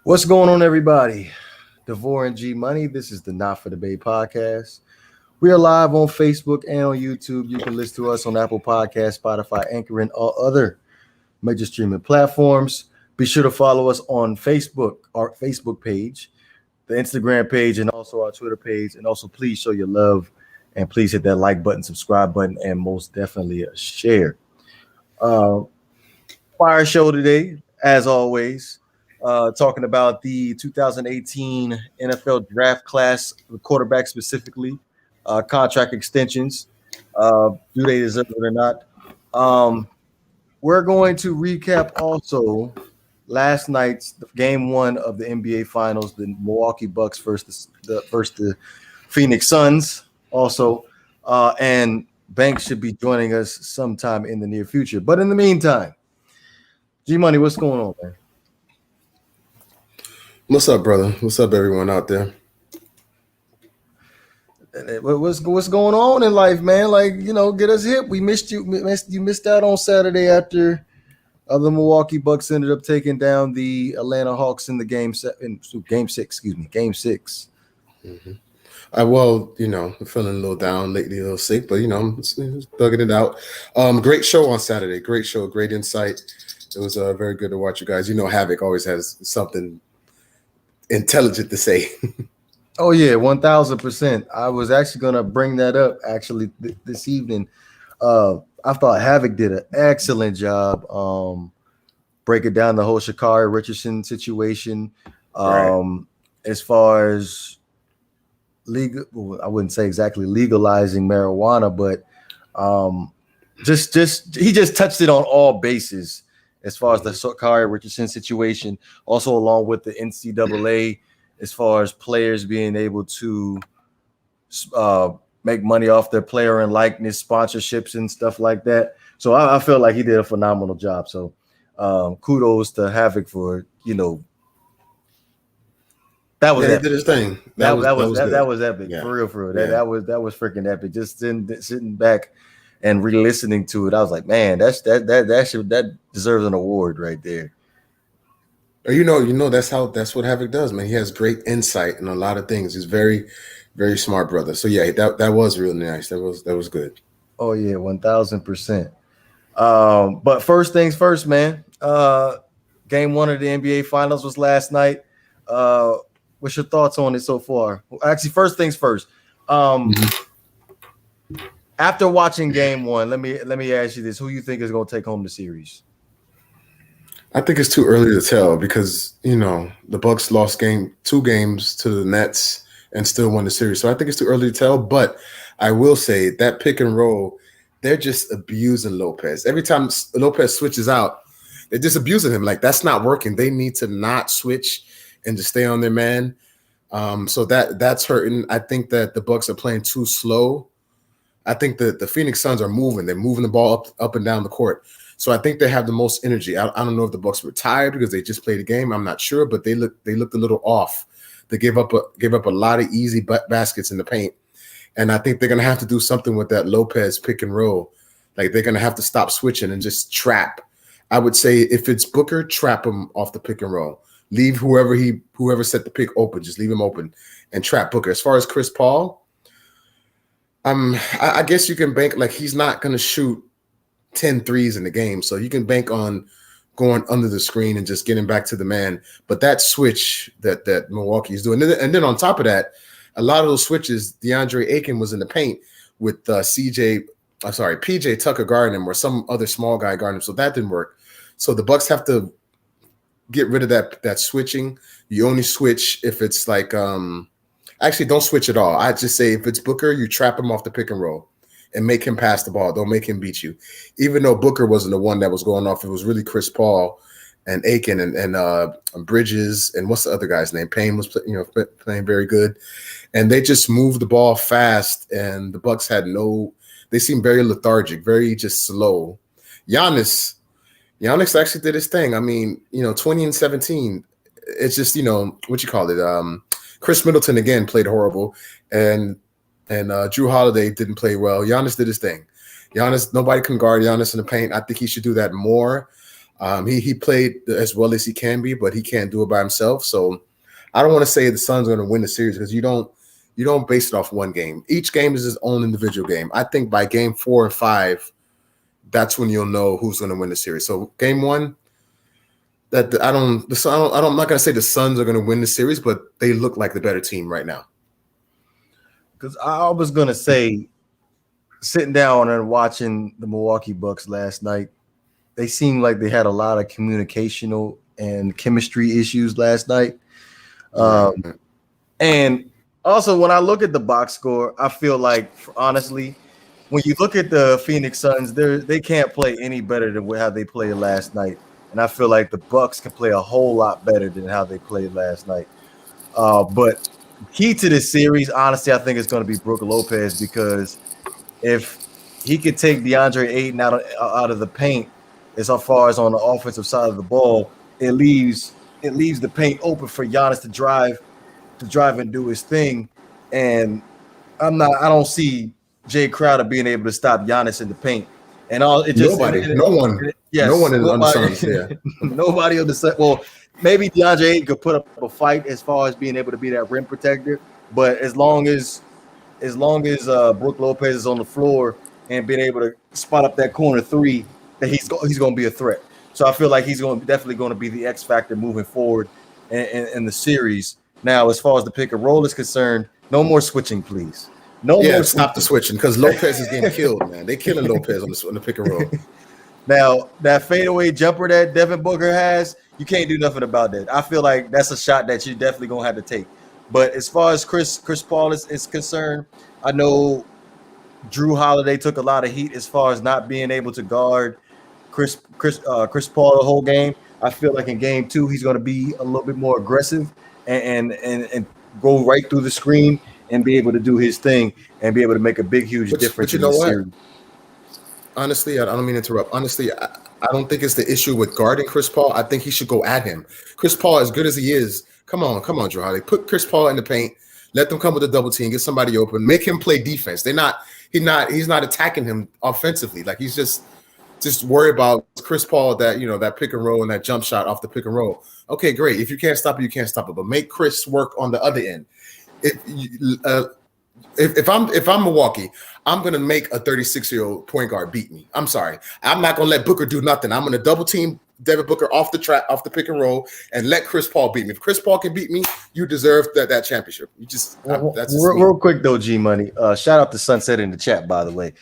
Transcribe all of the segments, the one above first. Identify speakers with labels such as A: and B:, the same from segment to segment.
A: What's going on, everybody? Devore and G Money. This is the Not for the Bay podcast. We are live on Facebook and on YouTube. You can listen to us on Apple Podcasts, Spotify, Anchor, and all other major streaming platforms. Be sure to follow us on Facebook, our Facebook page, the Instagram page, and also our Twitter page. And also, please show your love and please hit that like button, subscribe button, and most definitely a share. Uh, Fire show today, as always. Talking about the 2018 NFL draft class, the quarterback specifically, contract extensions. Do they deserve it or not? Um, we're going to recap also last night's game one of the NBA Finals, the Milwaukee Bucks versus the Phoenix Suns. Also, and Banks should be joining us sometime in the near future. But in the meantime, G Money, what's going on, man?
B: What's up, brother? What's up, everyone out there?
A: What's going on in life, man? Like, get us hip. We missed you. You missed out on Saturday after the Milwaukee Bucks ended up taking down the Atlanta Hawks in the game six. Excuse me, game six.
B: Mm-hmm. I'm feeling a little down lately, a little sick, but I'm thugging it out. Great show on Saturday. Great show, great insight. It was very good to watch you guys. Havoc always has something intelligent to say.
A: Oh yeah, 1,000%. I was actually gonna bring that up this evening. I thought Havoc did an excellent job breaking down the whole Shakari Richardson situation.
B: Right.
A: As far as I wouldn't say exactly legalizing marijuana, but he just touched it on all bases as far as the Shakari Richardson situation, also along with the NCAA, as far as players being able to make money off their player and likeness sponsorships and stuff like that. So I feel like he did a phenomenal job. So kudos to Havoc for that was
B: he
A: epic.
B: did his thing.
A: That was epic.
B: Yeah.
A: For real. That was freaking epic. Just sitting back and re-listening to it, I was like, man, that deserves an award right there.
B: That's what Havoc does, man. He has great insight in a lot of things. He's very, very smart brother. So yeah, that was really nice. That was good.
A: Oh yeah, 1,000%. But first things first, man. Game one of the NBA Finals was last night. What's your thoughts on it so far? Actually, first things first. After watching game one, let me ask you this: who you think is going to take home the series?
B: I think it's too early to tell because the Bucks lost two games to the Nets and still won the series. So I think it's too early to tell. But I will say that pick and roll, they're just abusing Lopez. Every time Lopez switches out, they're just abusing him. Like, that's not working. They need to not switch and just stay on their man. So that's hurting. I think that the Bucks are playing too slow. I think that the Phoenix Suns are moving. They're moving the ball up and down the court. So I think they have the most energy. I don't know if the Bucks were tired because they just played a game. I'm not sure, but they looked a little off. They gave up a lot of easy baskets in the paint. And I think they're going to have to do something with that Lopez pick and roll. Like, they're going to have to stop switching and just trap. I would say if it's Booker, trap him off the pick and roll. Leave whoever set the pick open. Just leave him open and trap Booker. As far as Chris Paul, I guess you can bank, like, he's not going to shoot 10 threes in the game. So you can bank on going under the screen and just getting back to the man. But that switch that Milwaukee is doing. And then on top of that, a lot of those switches, DeAndre Ayton was in the paint with PJ Tucker guarding him or some other small guy guarding him. So that didn't work. So the Bucks have to get rid of that switching. You only switch if it's like actually don't switch at all. I just say if it's Booker, you trap him off the pick and roll and make him pass the ball. Don't make him beat you. Even though Booker wasn't the one that was going off, it was really Chris Paul and Aiken and Bridges and what's the other guy's name? Payne was playing very good, and they just moved the ball fast. And the Bucks they seemed very lethargic, very just slow. Giannis actually did his thing. I mean, 20 and 17. It's just what you call it. Chris Middleton again played horrible, and Drew Holiday didn't play well. Giannis did his thing. Nobody can guard Giannis in the paint. I think he should do that more. He played as well as he can be, but he can't do it by himself. So I don't want to say the Suns are going to win the series because you don't base it off one game. Each game is its own individual game. I think by game 4 and 5, that's when you'll know who's going to win the series. So game 1, I'm not going to say the Suns are going to win the series, but they look like the better team right now.
A: Because I was going to say, sitting down and watching the Milwaukee Bucks last night, they seemed like they had a lot of communicational and chemistry issues last night. And also, when I look at the box score, I feel like, honestly, when you look at the Phoenix Suns, they can't play any better than how they played last night. And I feel like the Bucks can play a whole lot better than how they played last night. But key to this series, honestly, I think it's going to be Brook Lopez, because if he could take DeAndre Ayton out of the paint, as far as on the offensive side of the ball, it leaves the paint open for Giannis to drive and do his thing. And I don't see Jay Crowder being able to stop Giannis in the paint. And all it just
B: no one on the Suns. Yeah,
A: nobody on the Suns. Well, maybe DeAndre Ayton could put up a fight as far as being able to be that rim protector, but as long as Brook Lopez is on the floor and being able to spot up that corner 3, that he's going to be a threat. So I feel like he's definitely going to be the X factor moving forward in the series. Now, as far as the pick and roll is concerned, no more switching, please.
B: Stop the switching, because Lopez is getting killed, man. They're killing Lopez on the pick and roll.
A: Now, that fadeaway jumper that Devin Booker has, you can't do nothing about that. I feel like that's a shot that you're definitely going to have to take. But as far as Chris Paul is concerned, I know Drew Holiday took a lot of heat as far as not being able to guard Chris Paul the whole game. I feel like in game 2 he's going to be a little bit more aggressive and go right through the screen and be able to do his thing and be able to make a huge difference.
B: But you know what? Series. Honestly, I don't mean to interrupt. Honestly, I don't think it's the issue with guarding Chris Paul. I think he should go at him. Chris Paul, as good as he is, come on, Drew Holiday. Put Chris Paul in the paint. Let them come with a double team. Get somebody open. Make him play defense. He's not attacking him offensively. Like, he's just worried about Chris Paul, that pick and roll and that jump shot off the pick and roll. Okay, great. If you can't stop it, you can't stop it. But make Chris work on the other end. If I'm Milwaukee, I'm gonna make a 36-year-old point guard beat me. I'm sorry. I'm not gonna let Booker do nothing. I'm gonna double team Devin Booker off the pick and roll, and let Chris Paul beat me. If Chris Paul can beat me, you deserve that championship. That's
A: real quick though, G Money. Shout out to Sunset in the chat, by the way.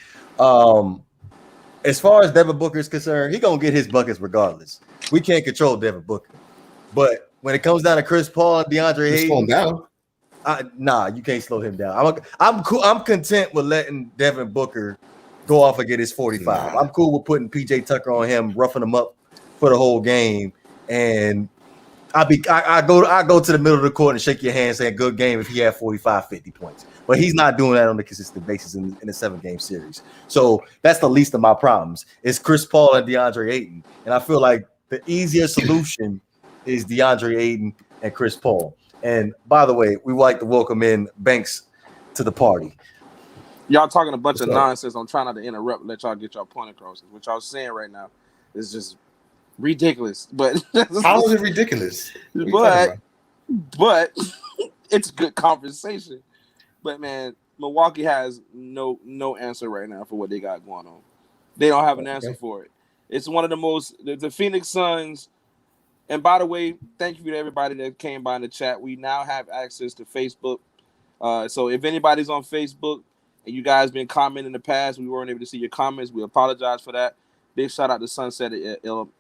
A: As far as Devin Booker is concerned, he's gonna get his buckets regardless. We can't control Devin Booker, but when it comes down to Chris Paul and DeAndre Ayton,
B: down.
A: You can't slow him down. I'm cool. I'm content with letting Devin Booker go off and get his 45. I'm cool with putting PJ Tucker on him, roughing him up for the whole game, and I go to the middle of the court and shake your hand saying good game if he had 45, 50 points. But he's not doing that on a consistent basis in a 7-game series. So that's the least of my problems. It's Chris Paul and DeAndre Ayton, and I feel like the easier solution is DeAndre Ayton and Chris Paul. And by the way, we would like to welcome in Banks to the party.
C: Y'all talking a bunch of nonsense. I'm trying not to interrupt and let y'all get your point across. What y'all saying right now is just ridiculous. But
B: how is it ridiculous?
C: But it's good conversation. But man, Milwaukee has no answer right now for what they got going on. They don't have an answer for it. It's one of the most the Phoenix Suns. And by the way, thank you to everybody that came by in the chat. We now have access to Facebook. So if anybody's on Facebook and you guys been commenting in the past, we weren't able to see your comments. We apologize for that. Big shout out to Sunset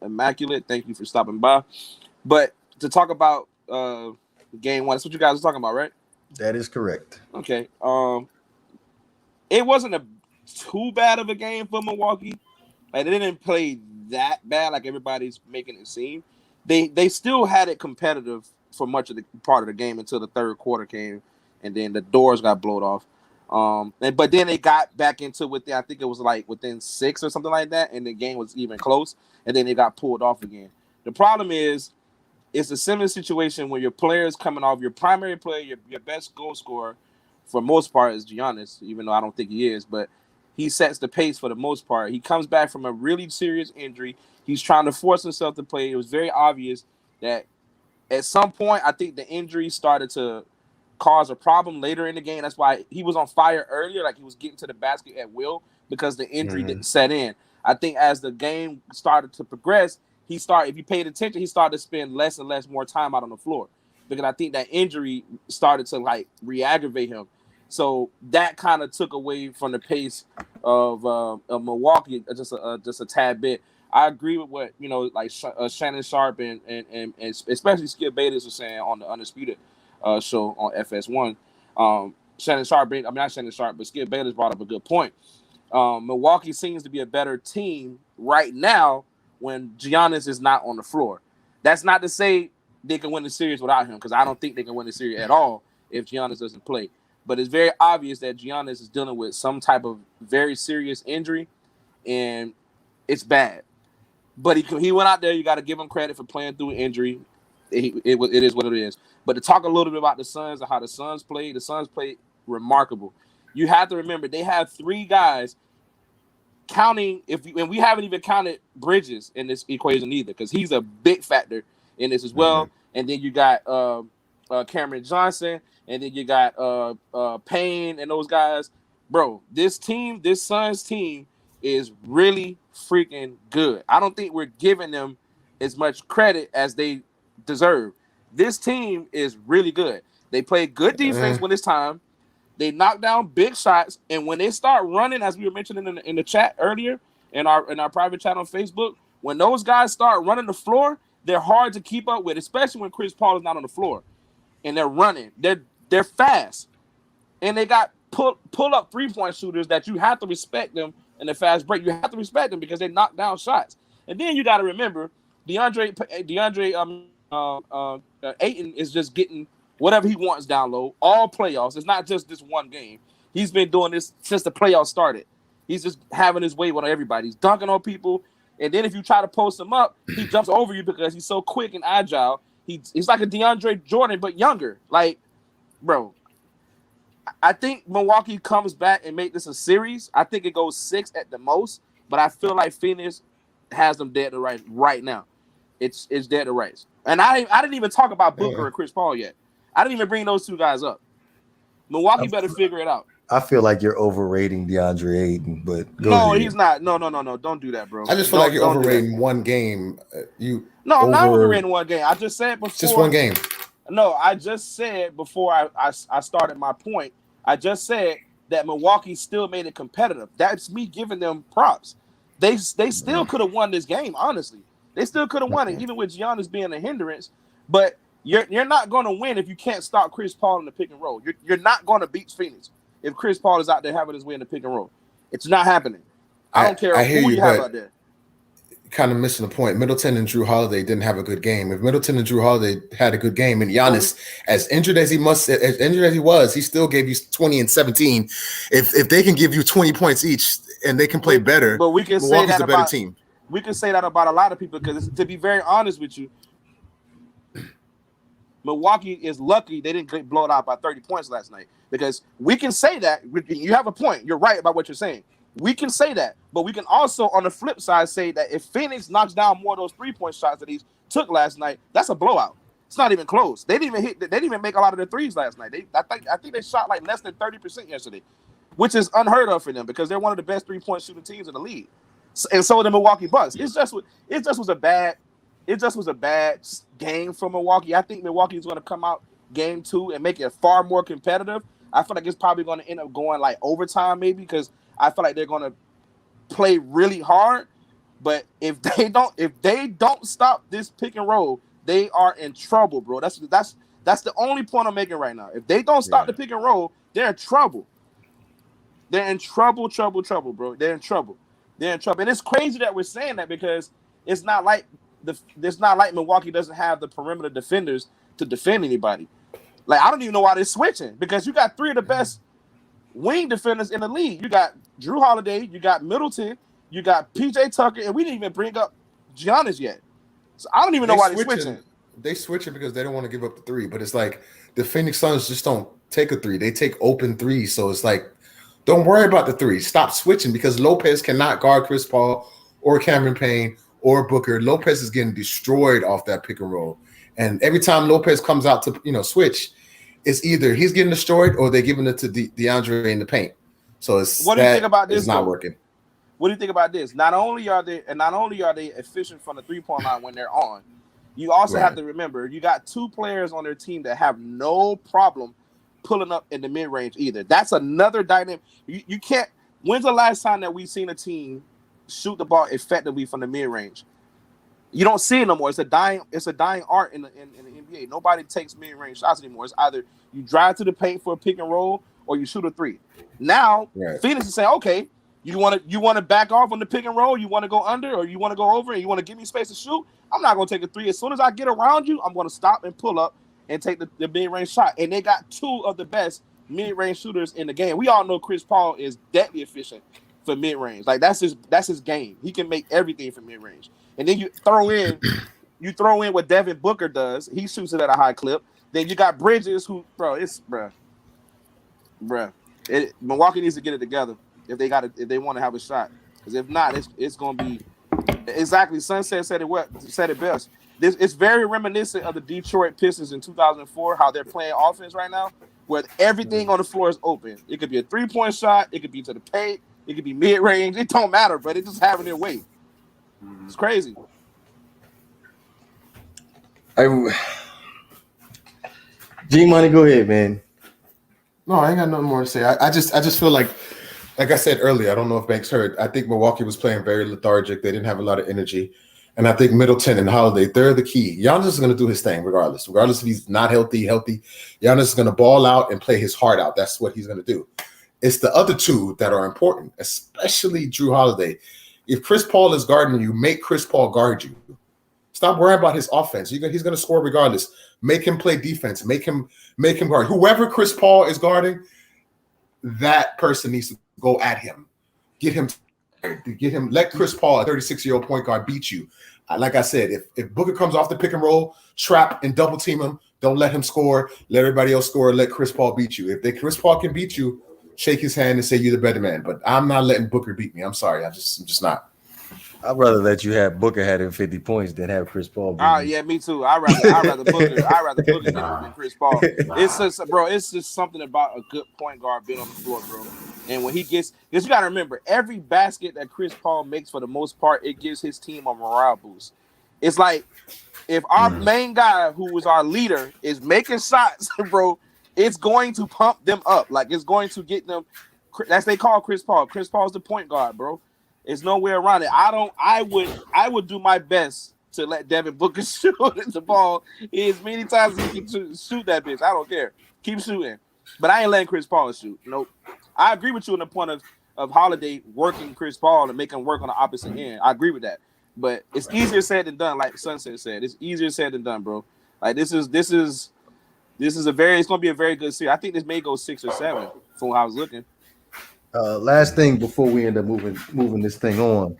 C: Immaculate. Thank you for stopping by. But to talk about game 1, that's what you guys are talking about, right?
A: That is correct.
C: Okay. It wasn't too bad of a game for Milwaukee. Like, they didn't play that bad like everybody's making it seem. They still had it competitive for much of the part of the game until the third quarter came, and then the doors got blown off. But then they got back into it. I think it was like within 6 or something like that, and the game was even close. And then they got pulled off again. The problem is, it's a similar situation where your players coming off. Your primary player, your best goal scorer, for most part, is Giannis. Even though I don't think he is, but he sets the pace for the most part. He comes back from a really serious injury. He's trying to force himself to play. It was very obvious that at some point, I think the injury started to cause a problem later in the game. That's why he was on fire earlier, like he was getting to the basket at will because the injury didn't set in. I think as the game started to progress, if you paid attention, he started to spend less and less more time out on the floor because I think that injury started to like re-aggravate him. So that kind of took away from the pace of Milwaukee just a tad bit. I agree with what like Shannon Sharp and especially Skip Bayless was saying on the Undisputed show on FS1. Shannon Sharp, not Shannon Sharp, but Skip Bayless brought up a good point. Milwaukee seems to be a better team right now when Giannis is not on the floor. That's not to say they can win the series without him, because I don't think they can win the series at all if Giannis doesn't play. But it's very obvious that Giannis is dealing with some type of very serious injury, and it's bad. But he went out there. You got to give him credit for playing through an injury. It is what it is. But to talk a little bit about the Suns and how the Suns played remarkable. You have to remember they have three guys counting. And we haven't even counted Bridges in this equation either, because he's a big factor in this as well. Mm-hmm. And then you got Cameron Johnson, and then you got Payne and those guys. Bro, this Suns team is really freaking good. I don't think we're giving them as much credit as they deserve. This team is really good. They play good defense when it's time. They knock down big shots, and when they start running, as we were mentioning in the chat earlier, in our private chat on Facebook, when those guys start running the floor, they're hard to keep up with, especially when Chris Paul is not on the floor. And they're running. They're fast. And they got pull up 3-point shooters that you have to respect them in the fast break. You have to respect them because they knock down shots. And then you got to remember DeAndre Ayton is just getting whatever he wants down low all playoffs. It's not just this one game. He's been doing this since the playoffs started. He's just having his way with everybody. He's dunking on people. And then if you try to post him up, he jumps over you because he's so quick and agile. He's like a DeAndre Jordan, but younger. Like, bro, I think Milwaukee comes back and make this a series. I think it goes 6 at the most, but I feel like Phoenix has them dead to rights right now. It's dead to rights. And I didn't even talk about Booker or Chris Paul yet. I didn't even bring those two guys up. Milwaukee better figure it out.
A: I feel like you're overrating DeAndre Ayton, but
C: he's not. No. Don't do that, bro.
B: I just feel like you're overrating one game.
C: I'm not overrating one game. I just said before.
B: Just one game.
C: No, I just said before I started my point. I just said that Milwaukee still made it competitive. That's me giving them props. They still could have won this game, honestly. They still could have won it, even with Giannis being a hindrance. But you're not going to win if you can't stop Chris Paul in the pick and roll. You're not going to beat Phoenix if Chris Paul is out there having his way in the pick and roll. It's not happening. I don't care who you have out there.
B: Kind of missing the point. Middleton and Drew Holiday didn't have a good game. If Middleton and Drew Holiday had a good game, and Giannis, as injured as he was, he still gave you 20 and 17. If they can give you 20 points each and they can play better,
C: but we can
B: Milwaukee's
C: say that
B: a better team.
C: We can say that about a lot of people because, to be very honest with you, Milwaukee is lucky they didn't get blown out by 30 points last night, because we can say that. You have a point. You're right about what you're saying. We can say that, but we can also, on the flip side, say that if Phoenix knocks down more of those 3-point shots that he took last night, that's a blowout. It's not even close. They didn't even make a lot of the threes last night. I think they shot like less than 30% yesterday, which is unheard of for them because they're one of the best 3-point shooting teams in the league. And so the Milwaukee Bucks. It just was a bad game for Milwaukee. I think Milwaukee is going to come out game 2 and make it far more competitive. I feel like it's probably going to end up going like overtime maybe, because I feel like they're going to play really hard. But if they don't stop this pick and roll, they are in trouble, bro. That's the only point I'm making right now. If they don't stop the pick and roll, they're in trouble. They're in trouble, bro. They're in trouble. And it's crazy that we're saying that, because it's not like Milwaukee doesn't have the perimeter defenders to defend anybody. Like, I don't even know why they're switching, because you got 3 of the best wing defenders in the league. You got Drew Holiday, you got Middleton, you got PJ Tucker, and we didn't even bring up Giannis yet. So I don't even know why they're switching.
B: They switch it because they don't want to give up the 3. But it's like the Phoenix Suns just don't take a 3. They take open 3s. So it's like Don't worry about the three. Stop switching because Lopez cannot guard Chris Paul or Cameron Payne or Booker. Lopez is getting destroyed off that pick and roll. And every time Lopez comes out to switch, it's either he's getting destroyed or they're giving it to DeAndre in the paint. So
C: what do you think about this?
B: It's not working.
C: What do you think about this? Not only are they efficient from the 3-point line when they're on, you also have to remember you got 2 players on their team that have no problem pulling up in the mid range either. That's another dynamic. You can't. When's the last time that we've seen a team shoot the ball effectively from the mid range? You don't see it no more. It's a dying art in the NBA. Nobody takes mid range shots anymore. It's either you drive to the paint for a pick and roll or you shoot a 3. Now Phoenix is saying, okay, you want to back off on the pick and roll, you want to go under or you want to go over and you want to give me space to shoot. I'm not going to take a 3. As soon as I get around you, I'm going to stop and pull up and take the mid-range shot. And they got 2 of the best mid-range shooters in the game. We all know Chris Paul is deadly efficient for mid-range. Like that's his game. He can make everything from mid-range. And then you throw in what Devin Booker does. He shoots it at a high clip. Then you got Bridges who, Milwaukee needs to get it together if they want to have a shot. Because if not, it's going to be exactly. Sunset said it best. It's very reminiscent of the Detroit Pistons in 2004, how they're playing offense right now, where everything on the floor is open. It could be a 3-point shot, it could be to the paint, it could be mid-range. It don't matter, but it's just having their way. It's crazy.
A: G Money, go ahead, man.
B: No, I ain't got nothing more to say. I just feel like I said earlier, I don't know if Banks heard. I think Milwaukee was playing very lethargic. They didn't have a lot of energy. And I think Middleton and Holiday, they're the key. Giannis is going to do his thing regardless. Regardless if he's not healthy. Giannis is going to ball out and play his heart out. That's what he's going to do. It's the other 2 that are important, especially Drew Holiday. If Chris Paul is guarding you, make Chris Paul guard you. Stop worrying about his offense. He's going to score regardless. Make him play defense. Make him guard. Whoever Chris Paul is guarding, that person needs to go at him. Let Chris Paul, a 36-year-old point guard, beat you. Like I said, if Booker comes off the pick and roll, trap and double team him, don't let him score. Let everybody else score. Let Chris Paul beat you. If Chris Paul can beat you, shake his hand and say you're the better man. But I'm not letting Booker beat me. I'm sorry. I'm just not.
A: I'd rather let you have Booker having 50 points than have Chris Paul beat me.
C: Yeah, me too. I'd rather Booker get him than Chris Paul. It's just something about a good point guard being on the floor, bro. And when he gets, because you got to remember, every basket that Chris Paul makes, for the most part, it gives his team a morale boost. It's like if our main guy, who was our leader, is making shots, bro, it's going to pump them up. Like, it's going to get them. That's they call Chris Paul. Chris Paul's the point guard, bro. There's no way around it. I would do my best to let Devin Booker shoot the ball as many times as he can shoot that bitch. I don't care. Keep shooting. But I ain't letting Chris Paul shoot. Nope. I agree with you on the point of Holiday working Chris Paul and making him work on the opposite end. I agree with that. But it's easier said than done, like Sunset said. It's easier said than done, bro. Like it's gonna be a very good series. I think this may go 6 or 7 from how I was looking.
A: Last thing before we end up moving this thing on.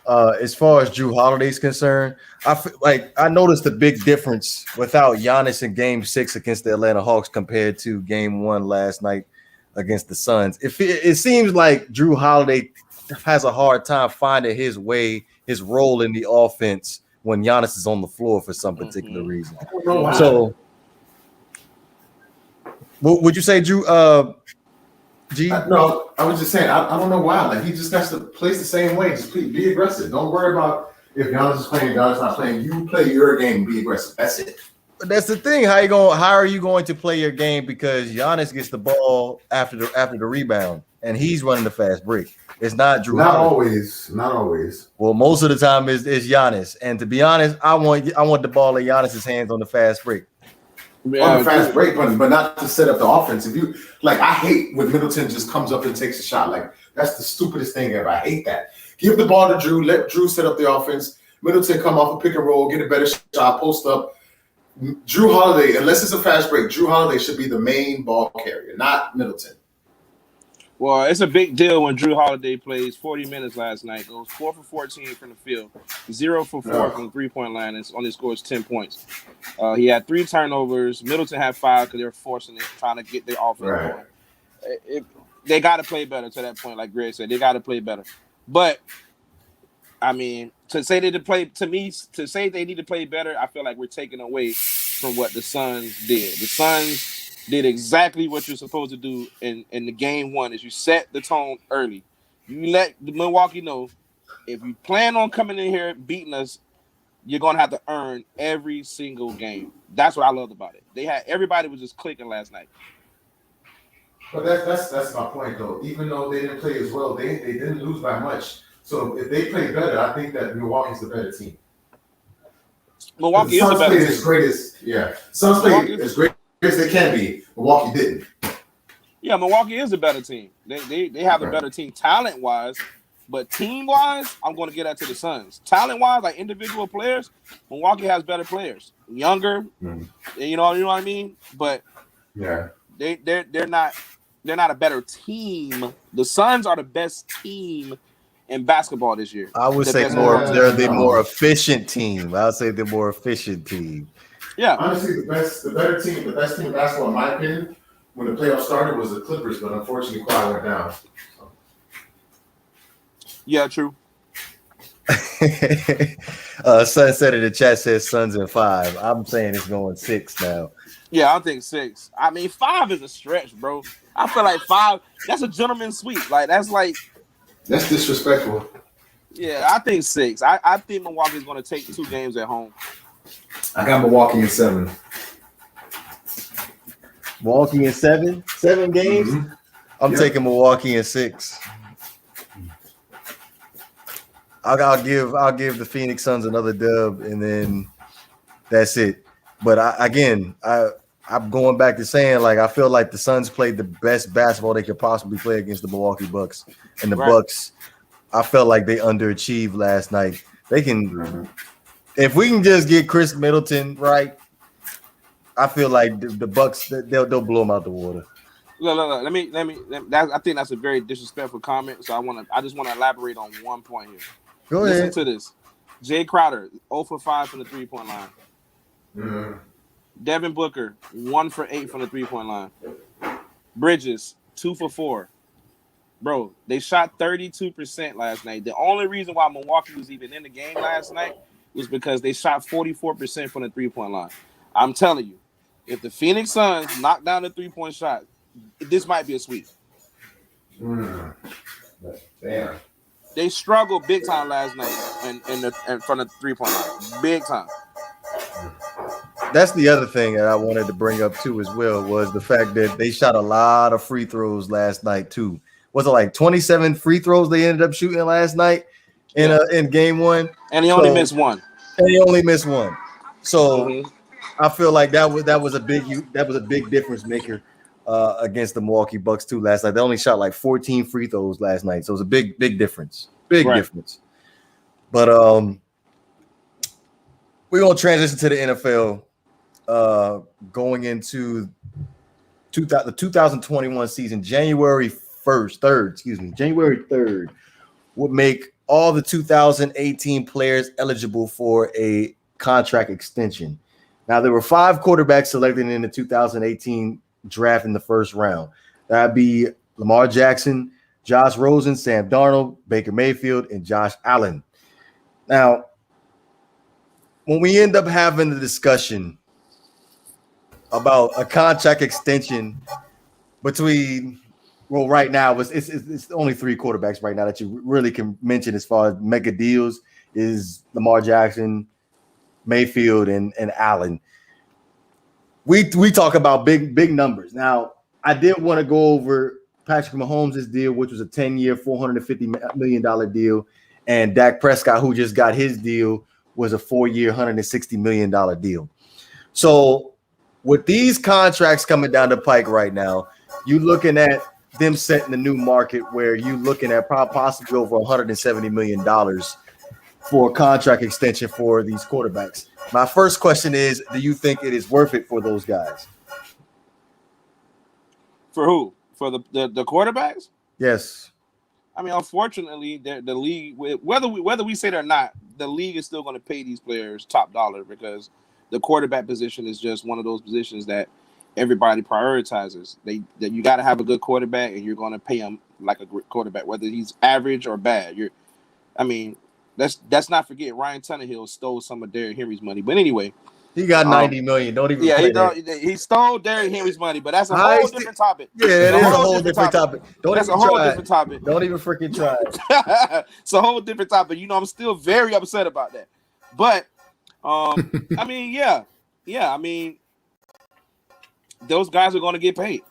A: As far as Drew Holiday's concerned, I noticed a big difference without Giannis in Game 6 against the Atlanta Hawks compared to Game 1 last night against the Suns. It seems like Drew Holiday has a hard time finding his way, his role in the offense when Giannis is on the floor for some particular reason. So, would you say, Drew? G?
B: No, I was just saying, I don't know why. Like, he just has to play the same way. Just be aggressive. Don't worry about if Giannis is playing, Giannis not playing. You play your game, be aggressive. That's it.
A: But that's the thing. How are you going to play your game? Because Giannis gets the ball after the rebound, and he's running the fast break. It's not Drew.
B: Not always.
A: Well, most of the time is Giannis. And to be honest, I want the ball in Giannis's hands on the fast break.
B: On the fast break, but not to set up the offense. If you like, I hate when Middleton just comes up and takes a shot. Like, that's the stupidest thing ever. I hate that. Give the ball to Drew. Let Drew set up the offense. Middleton come off a pick and roll, get a better shot, post up. Drew Holiday, unless it's a fast break, Drew Holiday should be the main ball carrier, not Middleton.
C: Well, it's a big deal when Drew Holiday plays 40 minutes last night, goes 4 for 14 from the field, 0 for 4 from the three-point line, and only scores 10 points. He had 3 turnovers. Middleton had 5 because they were forcing it, trying to get their offense going. they got to play better to that point. Like Greg said, they got to play better. But I mean, to say they need to play better, I feel like we're taking away from what the Suns did. The Suns did exactly what you're supposed to do in the game one. Is you set the tone early. You let the Milwaukee know if you plan on coming in here beating us, you're gonna have to earn every single game. That's what I loved about it. Everybody was just clicking last night.
B: But that's my point though. Even though they didn't play as well, they didn't lose by much. So if they play better, I think that Milwaukee's the better team.
C: Milwaukee is the better team.
B: As great as Suns played as great as they can be. Milwaukee didn't.
C: Yeah, Milwaukee is a better team. They have a better team talent wise, but team wise, I'm going to get that to the Suns. Talent wise, like individual players, Milwaukee has better players, younger. You know what I mean. But
B: yeah,
C: they're not a better team. The Suns are the best team in basketball this year.
A: I would say they're the more efficient team. I would say the more efficient team.
C: Yeah.
B: Honestly, the best team in basketball, in my opinion, when the playoffs started was the Clippers, but unfortunately Kawhi went down. So.
C: Yeah, true.
A: Sun said in the chat says Suns in 5. I'm saying it's going 6 now.
C: Yeah, I think 6. I mean, 5 is a stretch, bro. I feel like 5, that's a gentleman's sweep.
B: That's disrespectful.
C: Yeah, I think 6. I think Milwaukee's going to take 2 games at home.
B: I got Milwaukee in 7.
A: Milwaukee in 7? 7 games? Mm-hmm. I'm taking Milwaukee in 6. I'll give the Phoenix Suns another dub, and then that's it. But I'm going back to saying, like, I feel like the Suns played the best basketball they could possibly play against the Milwaukee Bucks. And the Bucks, I felt like they underachieved last night. They can, if we can just get Chris Middleton right, I feel like the Bucks, they'll blow them out the water.
C: Look. Let me. I think that's a very disrespectful comment. So I just want to elaborate on one point here.
A: Go ahead.
C: Listen to this. Jay Crowder, 0 for 5 from the 3-point line.
B: Mm-hmm.
C: Devin Booker, 1 for 8 from the 3-point line. Bridges, 2 for 4. Bro, they shot 32% last night. The only reason why Milwaukee was even in the game last night was because they shot 44% from the 3-point line. I'm telling you, if the Phoenix Suns knock down the 3-point shot, this might be a sweep.
B: Damn.
C: They struggled big time last night in front of the 3-point line. Big time.
A: That's the other thing that I wanted to bring up too as well, was the fact that they shot a lot of free throws last night too. Was it like 27 free throws they ended up shooting last night in game one?
C: And he only missed one.
A: So I feel like that was a big difference maker against the Milwaukee Bucks too last night. They only shot like 14 free throws last night, so it was a big difference. Difference. But we're gonna transition to the NFL, going into the 2021 season. January 3rd would make all the 2018 players eligible for a contract extension. Now, there were 5 quarterbacks selected in the 2018 draft in the first round. That'd be Lamar Jackson, Josh Rosen, Sam Darnold, Baker Mayfield, and Josh Allen. Now, when we end up having the discussion about a contract extension between, well, right now it's only 3 quarterbacks right now that you really can mention as far as mega deals is Lamar Jackson, Mayfield, and Allen. We talk about big numbers. Now, I did want to go over Patrick Mahomes' deal, which was a 10-year, $450 million deal, and Dak Prescott, who just got his deal, was a 4-year, $160 million deal. So with these contracts coming down the pike right now, you looking at them setting a new market where you looking at possibly over $170 million for a contract extension for these quarterbacks. My first question is, do you think it is worth it for those guys?
C: For who? For the quarterbacks?
A: Yes.
C: I mean, unfortunately, the league, whether we say it or not, the league is still going to pay these players top dollar because the quarterback position is just one of those positions that everybody prioritizes. That you got to have a good quarterback, and you're going to pay him like a great quarterback, whether he's average or bad. Let's not forget Ryan Tannehill stole some of Derrick Henry's money. But anyway,
A: he got 90 million. Don't even play that.
C: He stole Derrick Henry's money, but that's a whole different topic.
A: Yeah, it is a whole different topic.
C: That's a whole different topic.
A: Don't even freaking try it.
C: It's a whole different topic. I'm still very upset about that. But those guys are going to get paid.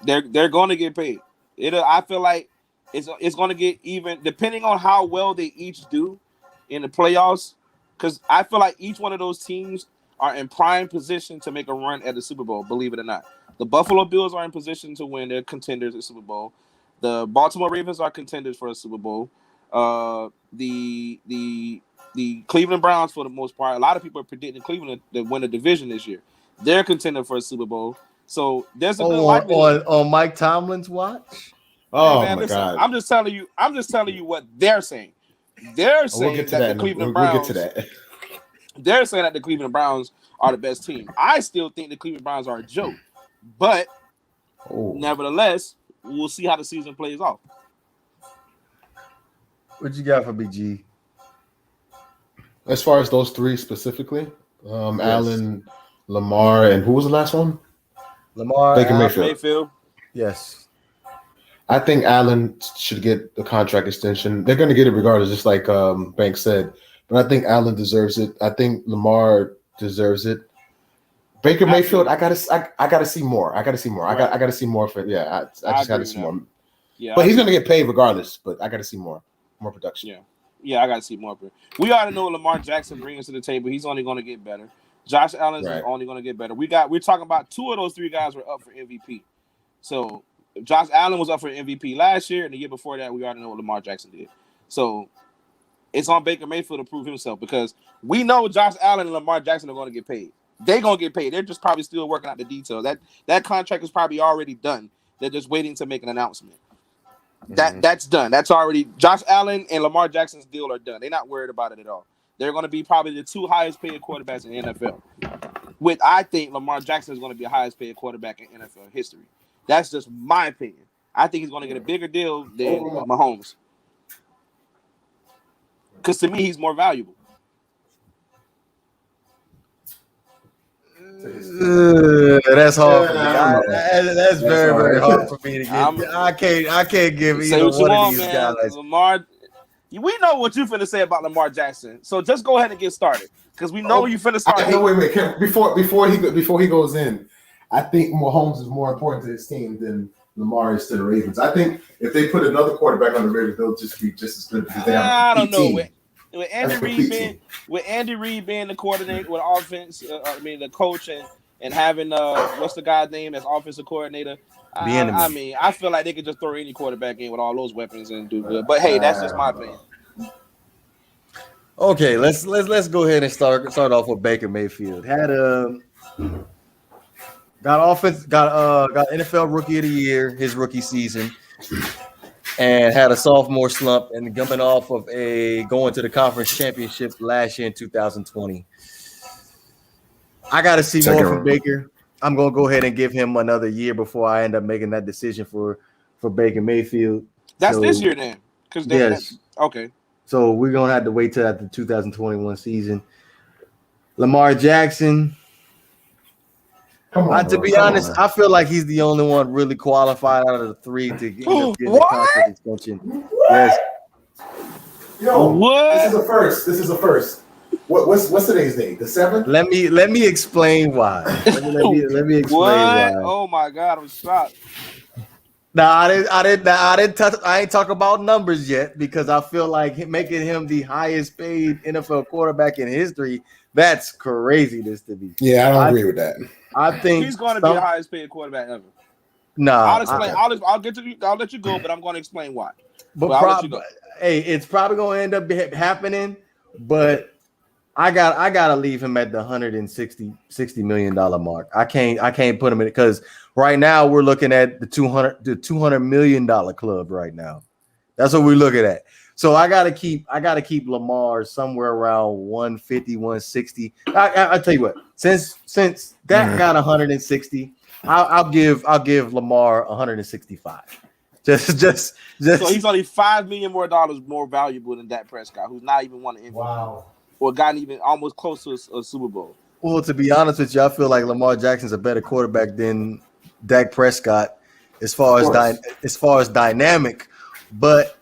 C: They're going to get paid. I feel like it's going to get even depending on how well they each do in the playoffs. Because I feel like each one of those teams are in prime position to make a run at the Super Bowl. Believe it or not, the Buffalo Bills are in position to win. They're contenders at Super Bowl. The Baltimore Ravens are contenders for a Super Bowl. The Cleveland Browns, for the most part, a lot of people are predicting Cleveland to win the division this year. They're contender for a Super Bowl. So there's a good likelihood
A: on Mike Tomlin's watch.
B: Oh my God!
C: I'm just telling you what they're saying. They're saying that the Cleveland Browns.
B: We'll get to that.
C: They're saying that the Cleveland Browns are the best team. I still think the Cleveland Browns are a joke, but nevertheless, we'll see how the season plays off.
A: What you got for BG?
B: As far as those three specifically, Allen, Lamar, and who was the last one?
A: Baker
C: Mayfield.
A: Yes.
B: I think Allen should get the contract extension. They're going to get it regardless, just like Banks said. But I think Allen deserves it. I think Lamar deserves it. Baker Mayfield, I gotta see more. I gotta see more. Right. I gotta see more for I just gotta see more. Yeah, but he's gonna get paid regardless. But I gotta see more production.
C: Yeah, I gotta see more. We already know what Lamar Jackson brings to the table. He's only gonna get better. Josh Allen is only gonna get better. We're talking about two of those three guys were up for MVP. So Josh Allen was up for MVP last year, and the year before that, we already know what Lamar Jackson did. So it's on Baker Mayfield to prove himself because we know Josh Allen and Lamar Jackson are going to get paid. They're going to get paid. They're just probably still working out the details. That contract is probably already done. They're just waiting to make an announcement. That's done. That's already Josh Allen and Lamar Jackson's deal are done. They're not worried about it at all. They're going to be probably the two highest paid quarterbacks in the NFL. I think Lamar Jackson is going to be the highest paid quarterback in NFL history. That's just my opinion. I think he's going to get a bigger deal than Mahomes. Because to me, he's more valuable.
A: That's hard for me. That's very, very hard for me to get. I can't give either one of these guys.
C: Lamar, we know what you finna say about Lamar Jackson. So just go ahead and get started. Because we know you finna start.
B: Wait. Before he goes in, I think Mahomes is more important to his team than Lamar is to the Ravens. I think if they put another quarterback on the Ravens, they'll just be just as good because they have
C: I don't know. With Andy Reid being the coordinator with offense, the coach and having what's the guy's name as offensive coordinator? I feel like they could just throw any quarterback in with all those weapons and do good. But hey, that's just my opinion.
A: Okay, let's go ahead and start off with Baker Mayfield. Got NFL Rookie of the Year his rookie season, and had a sophomore slump and coming off of going to the conference championship last year in 2020. I got to see more from Baker. I'm gonna go ahead and give him another year before I end up making that decision for Baker Mayfield.
C: That's this year then, okay.
A: So we're gonna have to wait till after the 2021 season. Lamar Jackson. To be honest, I feel like he's the only one really qualified out of the three to get the contract extension. Yes.
B: Yo, what? This is a first. What's today's date? The 7th?
A: Let me explain why. Let me explain why.
C: Oh my God, I'm shocked.
A: I ain't talk about numbers yet because I feel like making him the highest paid NFL quarterback in history, that's craziness to me.
B: Yeah, I don't agree with that.
A: I think
C: he's going to be the highest paid quarterback ever.
A: Nah,
C: I'll explain. I'll let you go, but I'm going to explain why.
A: It's probably going to end up happening, but I gotta leave him at the $160 million mark. I can't put him in it because right now we're looking at the $200 million club right now. That's what we're looking at. So I gotta keep Lamar somewhere around 150, 160. I tell you what, since Dak got 160, I'll give Lamar 165. Just
C: So he's only $5 million more valuable than Dak Prescott, who's not even won an MVP.
A: Wow.
C: Or gotten even almost close to a Super Bowl.
A: Well, to be honest with you, I feel like Lamar Jackson's a better quarterback than Dak Prescott as far as dynamic, but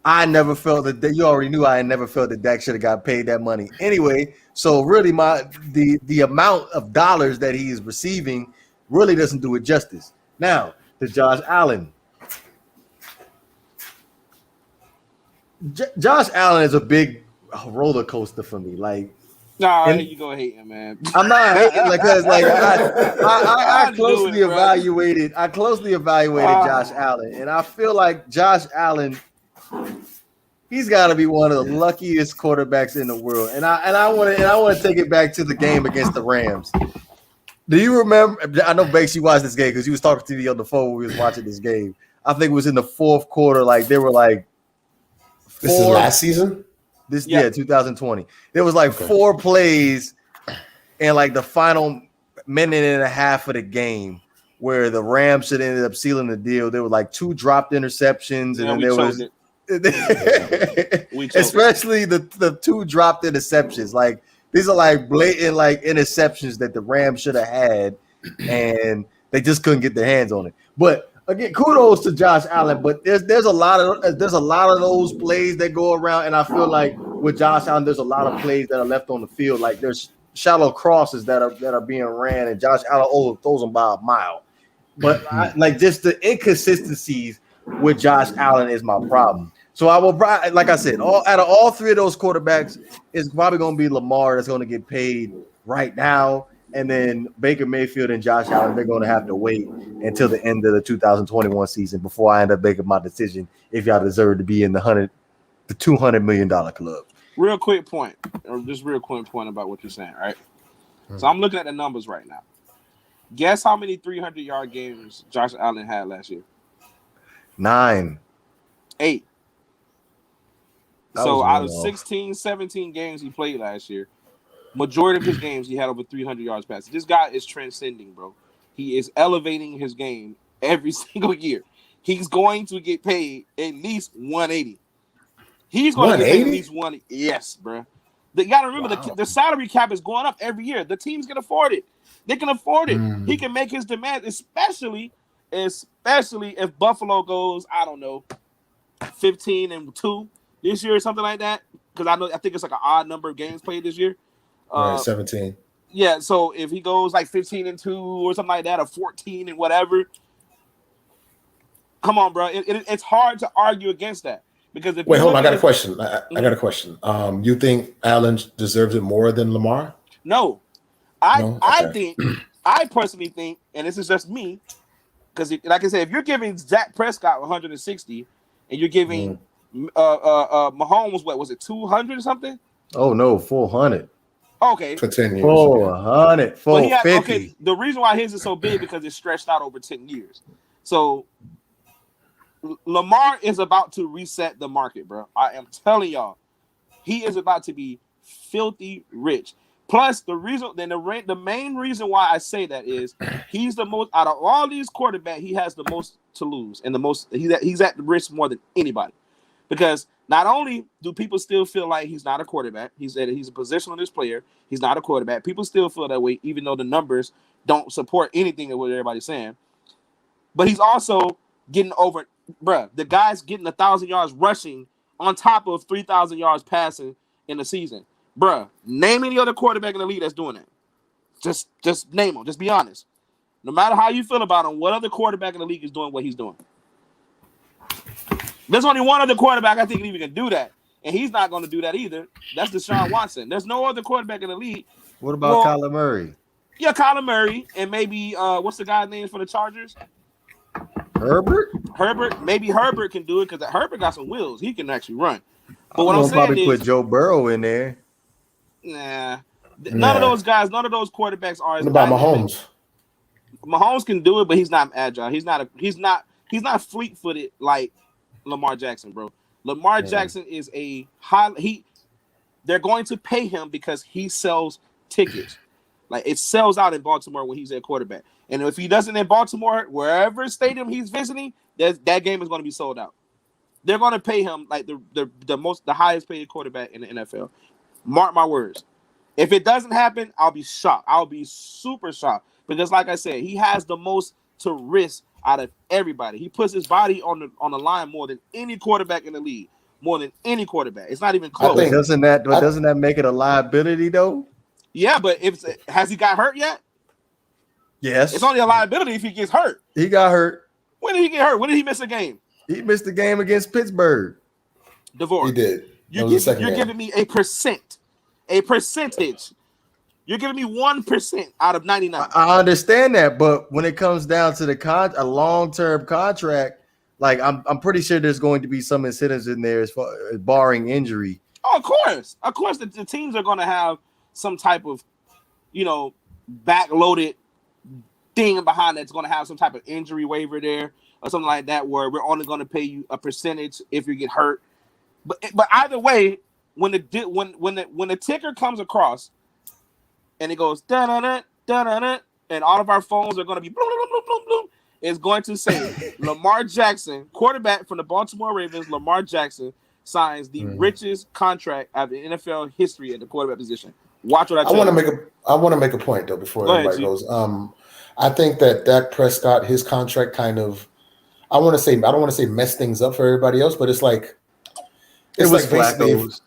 A: I never felt that you already knew I never felt that Dak should have got paid that money anyway. So really, the amount of dollars that he is receiving really doesn't do it justice. Now to Josh Allen. Josh Allen is a big roller coaster for me. Like,
C: nah, you go hating, man.
A: I'm not hating because I closely evaluated. I closely evaluated Josh Allen, and I feel like Josh Allen, he's got to be one of the luckiest quarterbacks in the world. And I want to take it back to the game against the Rams. Do you remember? I know Bakes, you watched this game because he was talking to me on the phone when we was watching this game. I think it was in the fourth quarter. Like they were like.
B: This is last season?
A: 2020. There was like 4 plays in like the final minute and a half of the game where the Rams should ended up sealing the deal. There were like 2 dropped interceptions, and then there was especially the 2 dropped interceptions. Like these are like blatant like interceptions that the Rams should have had, and they just couldn't get their hands on it. But again, kudos to Josh Allen, but there's a lot of those plays that go around, and I feel like with Josh Allen, there's a lot of plays that are left on the field. Like there's shallow crosses that are being ran, and Josh Allen throws them by a mile. But like just the inconsistencies with Josh Allen is my problem. So I will, like I said, out of all 3 of those quarterbacks, it's probably going to be Lamar that's going to get paid right now. And then Baker Mayfield and Josh Allen, they're going to have to wait until the end of the 2021 season before I end up making my decision if y'all deserve to be in the $200 million club.
C: Real quick point about what you're saying, right? So I'm looking at the numbers right now. Guess how many 300-yard games Josh Allen had last year?
A: 9.
C: 8. So out of 16, 17 games he played last year, majority of his games, he had over 300 yards passing. This guy is transcending, bro. He is elevating his game every single year. He's going to get paid at least 180. He's going to get paid at least 180. Yes, bro. You got to remember, the salary cap is going up every year. The teams can afford it. They can afford it. He can make his demand, especially if Buffalo goes, I don't know, 15-2 this year or something like that. Because I think it's like an odd number of games played this year.
B: 17.
C: Yeah, so if he goes like 15-2 or something like that, or 14 and whatever, come on, bro. It's hard to argue against that because if
B: wait, hold on, I got a question. I got a question. You think Allen deserves it more than Lamar?
C: No, I personally think, and this is just me, because like I said, if you're giving Dak Prescott 160 and you're giving Mahomes, what was it, 200 or something?
A: Oh no, 400.
C: Okay.
B: For 10 years.
A: 400, 450.
C: Okay, the reason why his is so big because it's stretched out over 10 years. So Lamar is about to reset the market, bro. I am telling y'all, he is about to be filthy rich. Plus, the main reason why I say that is he's the most out of all these quarterbacks. He has the most to lose and the most. He's at the risk more than anybody, because not only do people still feel like he's not a quarterback, he's a positionless player. He's not a quarterback. People still feel that way, even though the numbers don't support anything of what everybody's saying. But he's also getting over, bruh. The guy's getting 1,000 yards rushing on top of 3,000 yards passing in the season. Bruh, name any other quarterback in the league that's doing that. Just name them. Just be honest. No matter how you feel about him, what other quarterback in the league is doing what he's doing? There's only one other quarterback I think even can do that, and he's not going to do that either. That's Deshaun Watson. There's no other quarterback in the league.
A: What about Kyler Murray?
C: Yeah, Kyler Murray, and maybe what's the guy's name for the Chargers?
A: Herbert.
C: Maybe Herbert can do it because Herbert got some wheels. He can actually run. But what I'm saying
A: probably put Joe Burrow in there.
C: Nah. None of those guys, none of those quarterbacks are.
B: What about Mahomes?
C: Mahomes can do it, but he's not agile. He's not fleet-footed like Lamar Jackson, bro. Lamar Jackson is they're going to pay him because he sells tickets. Like it sells out in Baltimore when he's at quarterback. And if he doesn't in Baltimore, wherever stadium he's visiting, that game is going to be sold out. They're going to pay him like the highest paid quarterback in the NFL. Mark my words. If it doesn't happen, I'll be shocked. I'll be super shocked because, like I said, he has the most to risk out of everybody. He puts his body on the line more than any quarterback in the league. More than any quarterback. It's not even close.
A: Doesn't that make it a liability though?
C: Yeah, but has he got hurt yet?
A: Yes.
C: It's only a liability if he gets hurt.
A: He got hurt.
C: When did he get hurt? When did he miss a game?
A: He missed the game against Pittsburgh.
C: DeVore.
B: He did.
C: You're giving me a percentage. You're giving me 1% out of 99.
A: I understand that, but when it comes down to a long-term contract, like I'm pretty sure there's going to be some incentives in there as far as barring injury.
C: Oh, of course, the teams are going to have some type of, backloaded thing behind that's going to have some type of injury waiver there or something like that, where we're only going to pay you a percentage if you get hurt. But either way, when the ticker comes across and it goes da-da-da, da-da-da, and all of our phones are going to be bloom, bloom, bloom, bloom, bloom, it's going to say Lamar Jackson, quarterback from the Baltimore Ravens, Lamar Jackson signs the richest contract of the NFL history at the quarterback position. Watch what I want
B: to make a point though before everybody goes. I think that Dak Prescott, his contract kind of, I don't want to say mess things up for everybody else, but it's like
A: Flacco's.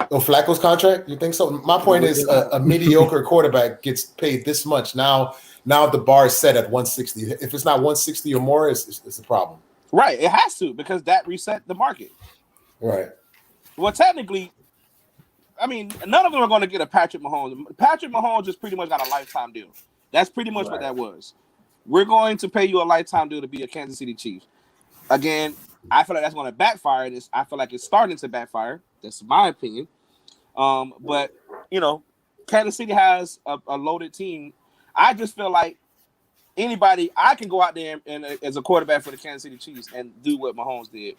B: Flacco's contract. You think so? My point is a mediocre quarterback gets paid this much. Now the bar is set at 160. If it's not 160 or more, it's a problem.
C: Right. It has to, because that reset the market.
B: Right.
C: Well, technically, I mean, none of them are going to get a Patrick Mahomes. Patrick Mahomes just pretty much got a lifetime deal. That's pretty much what that was. We're going to pay you a lifetime deal to be a Kansas City Chiefs. Again, I feel like that's going to backfire. I feel like it's starting to backfire. That's my opinion. But, Kansas City has a loaded team. I just feel like I can go out there and as a quarterback for the Kansas City Chiefs and do what Mahomes did.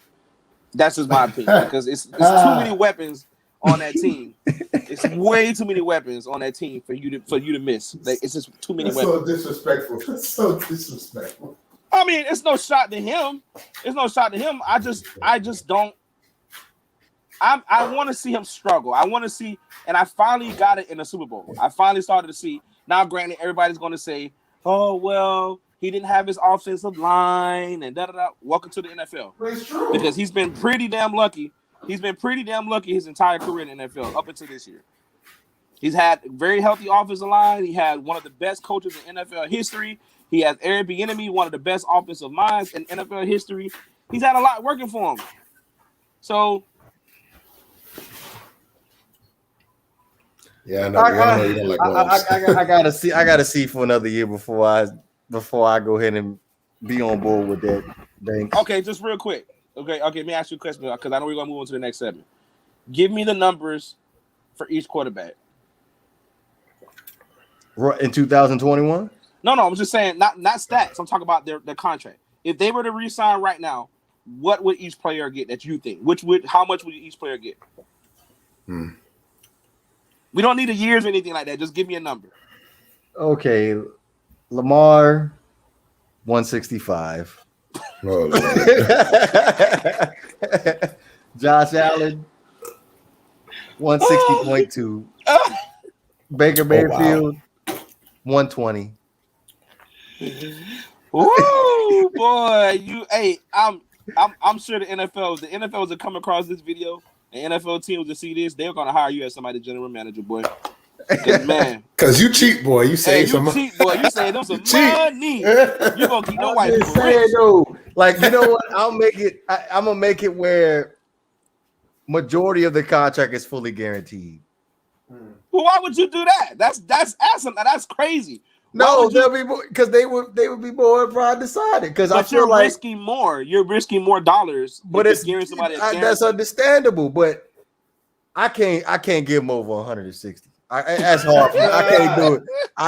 C: That's just my opinion, because it's too many weapons on that team. It's way too many weapons on that team for you to miss. Like, it's just too many weapons.
B: That's so disrespectful.
C: I mean, it's no shot to him. I just don't. I want to see him struggle. I want to see, and I finally got it in the Super Bowl. I finally started to see. Now, granted, everybody's going to say, "Oh, well, he didn't have his offensive line," and da-da-da. Welcome to the NFL.
B: It's true.
C: Because he's been pretty damn lucky. He's been pretty damn lucky his entire career in the NFL up until this year. He's had very healthy offensive line. He had one of the best coaches in NFL history. He has Eric Bieniemy, one of the best offensive minds in NFL history. He's had a lot working for him. So,
B: yeah, I know you don't like
A: I gotta see for another year before I go ahead and be on board with that thing.
C: Okay, just real quick. Okay, let me ask you a question, because I know we're gonna move on to the next segment. Give me the numbers for each quarterback
A: In 2021?
C: No, I'm just saying, not stats. I'm talking about their contract. If they were to re-sign right now, what would each player get that you think? How much would each player get? We don't need a years or anything like that. Just give me a number.
A: Okay, Lamar, 165.
B: Oh,
A: Josh Allen, 160.2. Baker Mayfield, 120.
C: Woo, boy! I'm sure the NFL was to come across this video, and NFL team was to see this, they're gonna hire you as somebody general manager, boy. Man,
B: because you cheat, boy. You save some
C: money. Boy, you saved them some money. You gonna keep your wife rich.
A: Like, you know what? I'm gonna make it where majority of the contract is fully guaranteed.
C: Well, why would you do that? That's awesome. That's crazy.
A: No, they'll be because they would be more pride decided. Because I feel like
C: risking more. You're risking more dollars.
A: But it's that's understandable. But I can't give them over 160. That's hard. I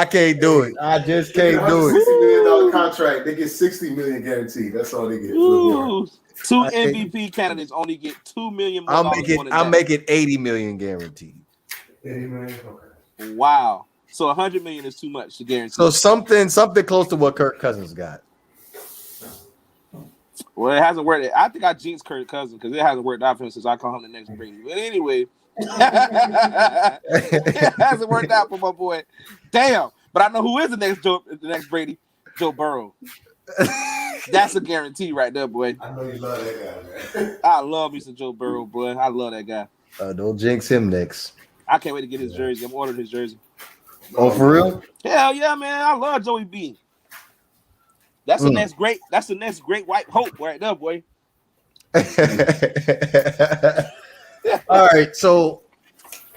A: can't do it. I just can't do it.
B: $1 contract. They get $60 million guaranteed. That's all they get.
C: Ooh. Two MVP candidates only get $2 million more.
A: I'll make it $80 million guaranteed.
B: $80 million. Okay.
C: Wow. So $100 million is too much to guarantee.
A: So something close to what Kirk Cousins got.
C: Well, it hasn't worked. I think I jinxed Kirk Cousins because it hasn't worked out for him since I call him the next Brady. But anyway, it hasn't worked out for my boy. Damn. But I know who is the next Brady. Joe Burrow. That's a guarantee right there, boy.
B: I know you love that guy, man.
C: I love me some Joe Burrow, boy. I love that guy.
A: Don't jinx him next.
C: I can't wait to get his jersey. I'm ordering his jersey.
A: Oh, for real?
C: Hell yeah, man. I love Joey B. That's the next great. That's the next great white hope right there, boy.
A: All right, so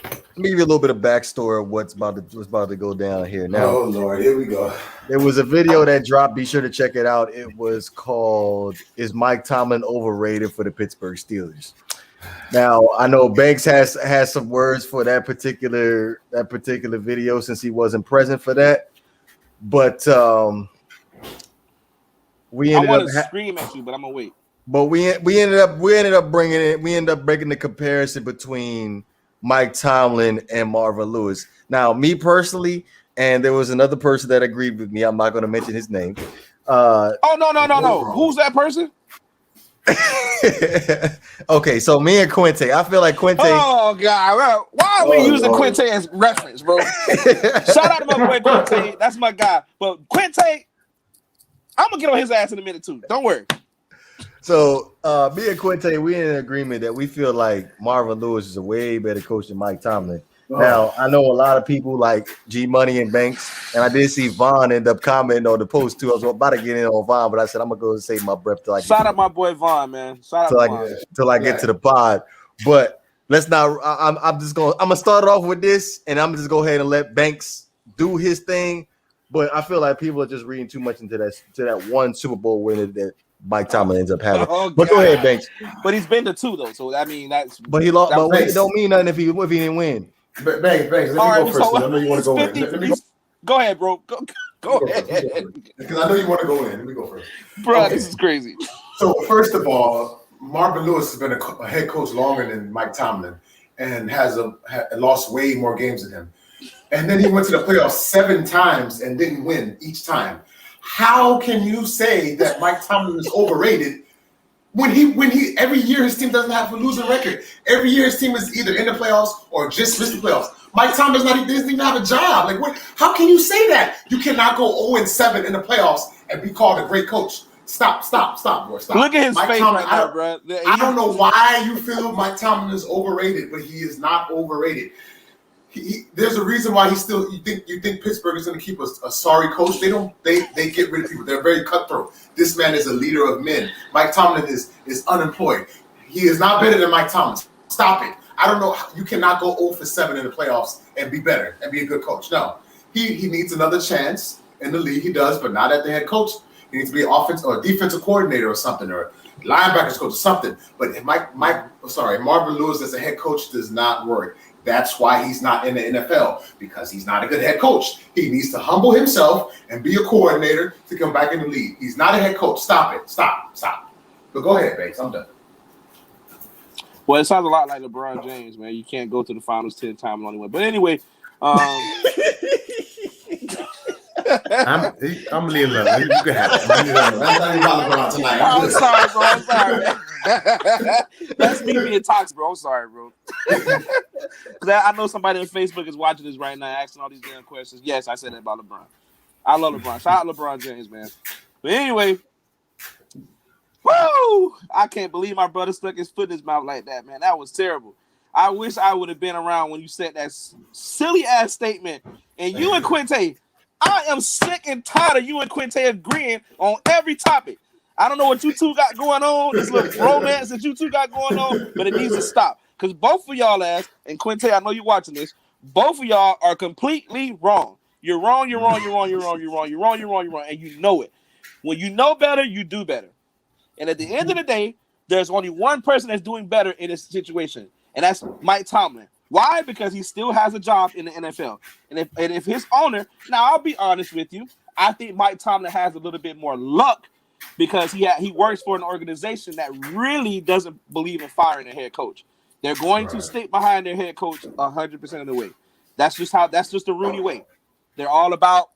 A: let me give you a little bit of backstory of what's about to go down here now.
B: Oh Lord, here we go.
A: There was a video that dropped. Be sure to check it out. It was called "Is Mike Tomlin Overrated for the Pittsburgh Steelers?" Now I know Banks has some words for that particular video since he wasn't present for that, but we ended
C: I want
A: up
C: to scream at you, but I'm gonna wait.
A: But we ended up breaking the comparison between Mike Tomlin and Marvin Lewis. Now, me personally, and there was another person that agreed with me. I'm not going to mention his name.
C: No. Who's that person?
A: Okay, so me and Quinte. I feel like Quinte.
C: Oh God, why are we using Quinte as reference, bro? Shout out to my boy Quinte. That's my guy. But Quinte, I'm gonna get on his ass in a minute too. Don't worry.
A: So me and Quinte, we in agreement that we feel like Marvin Lewis is a way better coach than Mike Tomlin. Oh. Now, I know a lot of people like G Money and Banks, and I did see Vaughn end up commenting on the post too. I was about to get in on Vaughn, but I said I'm gonna go and save my breath till I
C: shout out my boy Vaughn, man. Shout out Vaughn.
A: Till I get to the pod. But let's not. I'm gonna start it off with this, and I'm just go ahead and let Banks do his thing. But I feel like people are just reading too much into that one Super Bowl winner that Mike Tomlin ends up having. But go ahead, Banks.
C: But he's been to 2 though, so I mean that's.
A: But he lost. But it don't mean nothing if he didn't win.
B: Banks, let me go first. I know you want to go in.
C: Go ahead, bro. Go ahead.
B: Because I know you want to go in. Let me go first.
C: Bro, okay. This is crazy.
B: So first of all, Marvin Lewis has been a head coach longer than Mike Tomlin and has lost way more games than him. And then he went to the playoffs 7 times and didn't win each time. How can you say that Mike Tomlin is overrated when he every year his team doesn't have a losing record? Every year his team is either in the playoffs or just missed the playoffs. Mike Tomlin doesn't even have a job. Like what? How can you say that? You cannot go 0-7 in the playoffs and be called a great coach. Stop, bro. Stop.
C: Look at his face right now, bro.
B: I don't know why you feel Mike Tomlin is overrated, but he is not overrated. There's a reason why you think Pittsburgh is going to keep a sorry coach. They get rid of people. They're very cutthroat. This man is a leader of men. Mike Tomlin is unemployed. He is not better than Mike Tomlin. Stop it. I don't know. You cannot go 0-7 in the playoffs and be better and be a good coach. No, he needs another chance in the league. He does, but not at the head coach. He needs to be an offense or defensive coordinator or something, or linebackers coach or something. But Marvin Lewis as a head coach does not work. That's why he's not in the NFL, because he's not a good head coach. He needs to humble himself and be a coordinator to come back in the league. He's not a head coach. Stop it. Stop. But go ahead, Banks. I'm done.
C: Well, it sounds a lot like LeBron James, man. You can't go to the finals 10 times and only win. But anyway,
B: I'm leaving that. You can have it. That's not even LeBron tonight.
C: I'm sorry, bro. I'm sorry. That's me being toxic, bro. I'm sorry, bro. I know somebody on Facebook is watching this right now, asking all these damn questions. Yes, I said that about LeBron. I love LeBron. Shout out LeBron James, man. But anyway, woo! I can't believe my brother stuck his foot in his mouth like that, man. That was terrible. I wish I would have been around when you said that silly ass statement. And you and Quinte, I am sick and tired of you and Quinte agreeing on every topic. I don't know what you two got going on, this little romance that you two got going on, but it needs to stop. Because both of y'all ass, and Quinte, I know you're watching this, both of y'all are completely wrong. You're wrong, and you know it. When you know better, you do better. And at the end of the day, there's only one person that's doing better in this situation, and that's Mike Tomlin. Why? Because he still has a job in the NFL. And if his owner, now I'll be honest with you, I think Mike Tomlin has a little bit more luck because he works for an organization that really doesn't believe in firing a head coach. They're going to stick behind their head coach 100% of the way. That's just the Rooney way. They're all about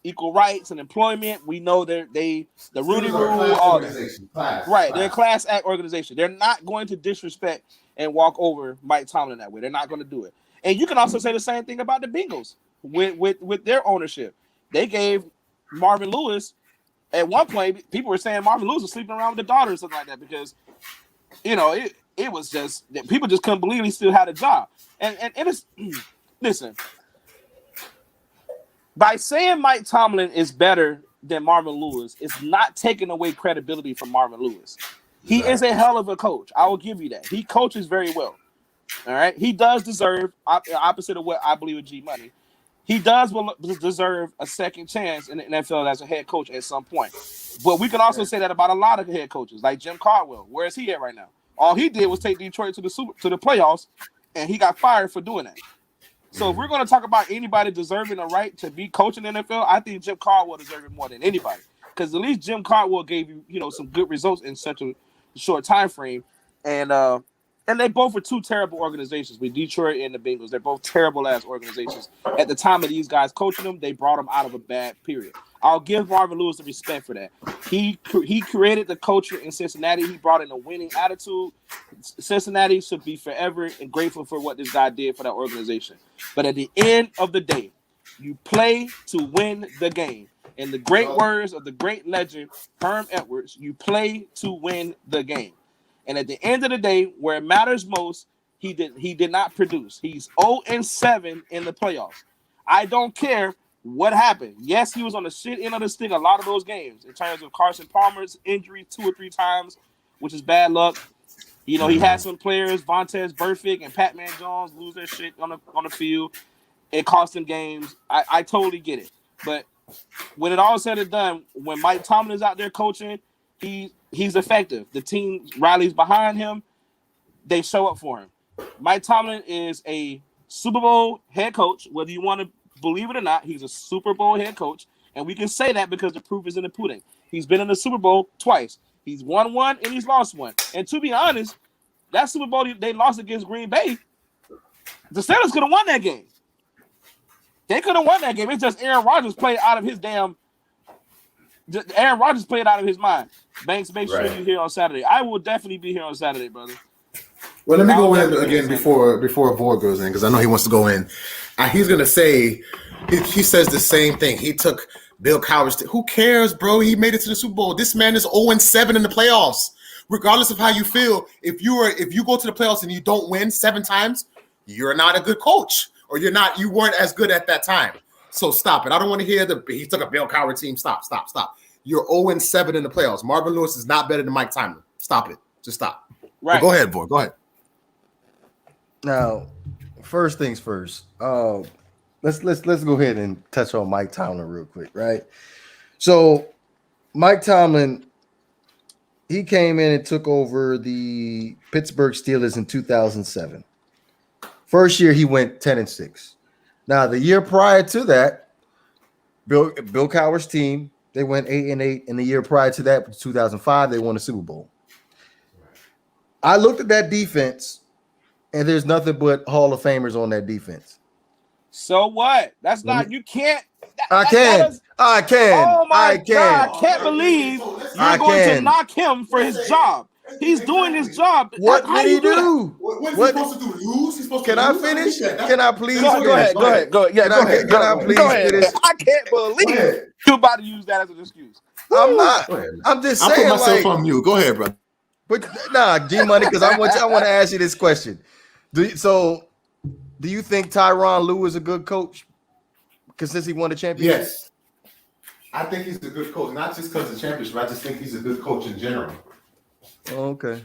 C: equal rights and employment. We know the Rooney Rule, all that. Right, they're a class act organization. They're not going to disrespect and walk over Mike Tomlin that way. They're not going to do it. And you can also say the same thing about the Bengals with their ownership. They gave Marvin Lewis, at one point, people were saying Marvin Lewis was sleeping around with the daughter or something like that because, it was just that people just couldn't believe he still had a job. And it is, listen, by saying Mike Tomlin is better than Marvin Lewis, it's not taking away credibility from Marvin Lewis. He is a hell of a coach. I will give you that. He coaches very well. All right. He does deserve, opposite of what I believe with G Money, he does deserve a second chance in the NFL as a head coach at some point. But we can also say that about a lot of head coaches, like Jim Caldwell. Where is he at right now? All he did was take Detroit to the playoffs, and he got fired for doing that. So if we're going to talk about anybody deserving a right to be coaching the NFL, I think Jim Caldwell deserves it more than anybody. Because at least Jim Caldwell gave you, some good results in such a short time frame. And they both were two terrible organizations with Detroit and the Bengals. They're both terrible ass organizations. At the time of these guys coaching them, they brought them out of a bad period. I'll give Marvin Lewis the respect for that. He created the culture in Cincinnati. He brought in a winning attitude. Cincinnati should be forever and grateful for what this guy did for that organization. But at the end of the day, you play to win the game. In the great words of the great legend, Herm Edwards, you play to win the game. And at the end of the day, where it matters most, he did not produce. He's 0-7 in the playoffs. I don't care what happened. Yes, he was on the shit end of the stick a lot of those games in terms of Carson Palmer's injury 2 or 3 times, which is bad luck. He had some players, Vontaze Burfict and Pat-Man Jones, lose their shit on the field. It cost him games. I totally get it. But when it all said and done, when Mike Tomlin is out there coaching, he's effective. The team rallies behind him. They show up for him. Mike Tomlin is a Super Bowl head coach. Whether you want to believe it or not, he's a Super Bowl head coach. And we can say that because the proof is in the pudding. He's been in the Super Bowl twice. He's won one and he's lost one. And to be honest, that Super Bowl they lost against Green Bay, the Steelers could have won that game. They could have won that game. It's just Aaron Rodgers played out of his mind. Banks, make sure you're here on Saturday. I will definitely be here on Saturday, brother.
B: Well, let me go in again before Vore goes in, because I know he wants to go in. He's going to say, he says the same thing. He took Bill Cowher's. Who cares, bro? He made it to the Super Bowl. This man is 0-7 in the playoffs. Regardless of how you feel, if you go to the playoffs and you don't win 7 times, you're not a good coach, or you weren't as good at that time. So stop it. I don't want to hear he took a Bill Cowher team. Stop. You're 0-7 in the playoffs. Marvin Lewis is not better than Mike Tomlin. Stop it. Just stop. Right. But go ahead, Vore. Go ahead.
A: Now, first things first. Let's go ahead and touch on Mike Tomlin real quick, right? So, Mike Tomlin, he came in and took over the Pittsburgh Steelers in 2007. First year, he went 10-6. Now, the year prior to that, Bill Cowher's team, they went 8-8. And the year prior to that, 2005, they won the Super Bowl. I looked at that defense, and there's nothing but Hall of Famers on that defense.
C: So what? That's not, you can't.
A: I can.
C: Oh my God. I can't believe you're going to knock him for his job. He's doing his job.
A: What did he do?
B: What is he supposed to do? Lose? He's supposed
A: to lose? I finish? Can I please?
C: Go ahead. Yeah, go ahead.
A: Can I please finish?
C: I can't believe you're about to use that as an excuse.
A: I'm not. I'm just saying.
B: I'll put myself on mute. Go ahead, bro.
A: But G Money, because I want to ask you this question. Do you think Tyronn Lue is a good coach? Because since he won the championship?
B: Yes. I think he's a good coach, not just because of the championship. I just think he's a good coach in general.
A: Okay.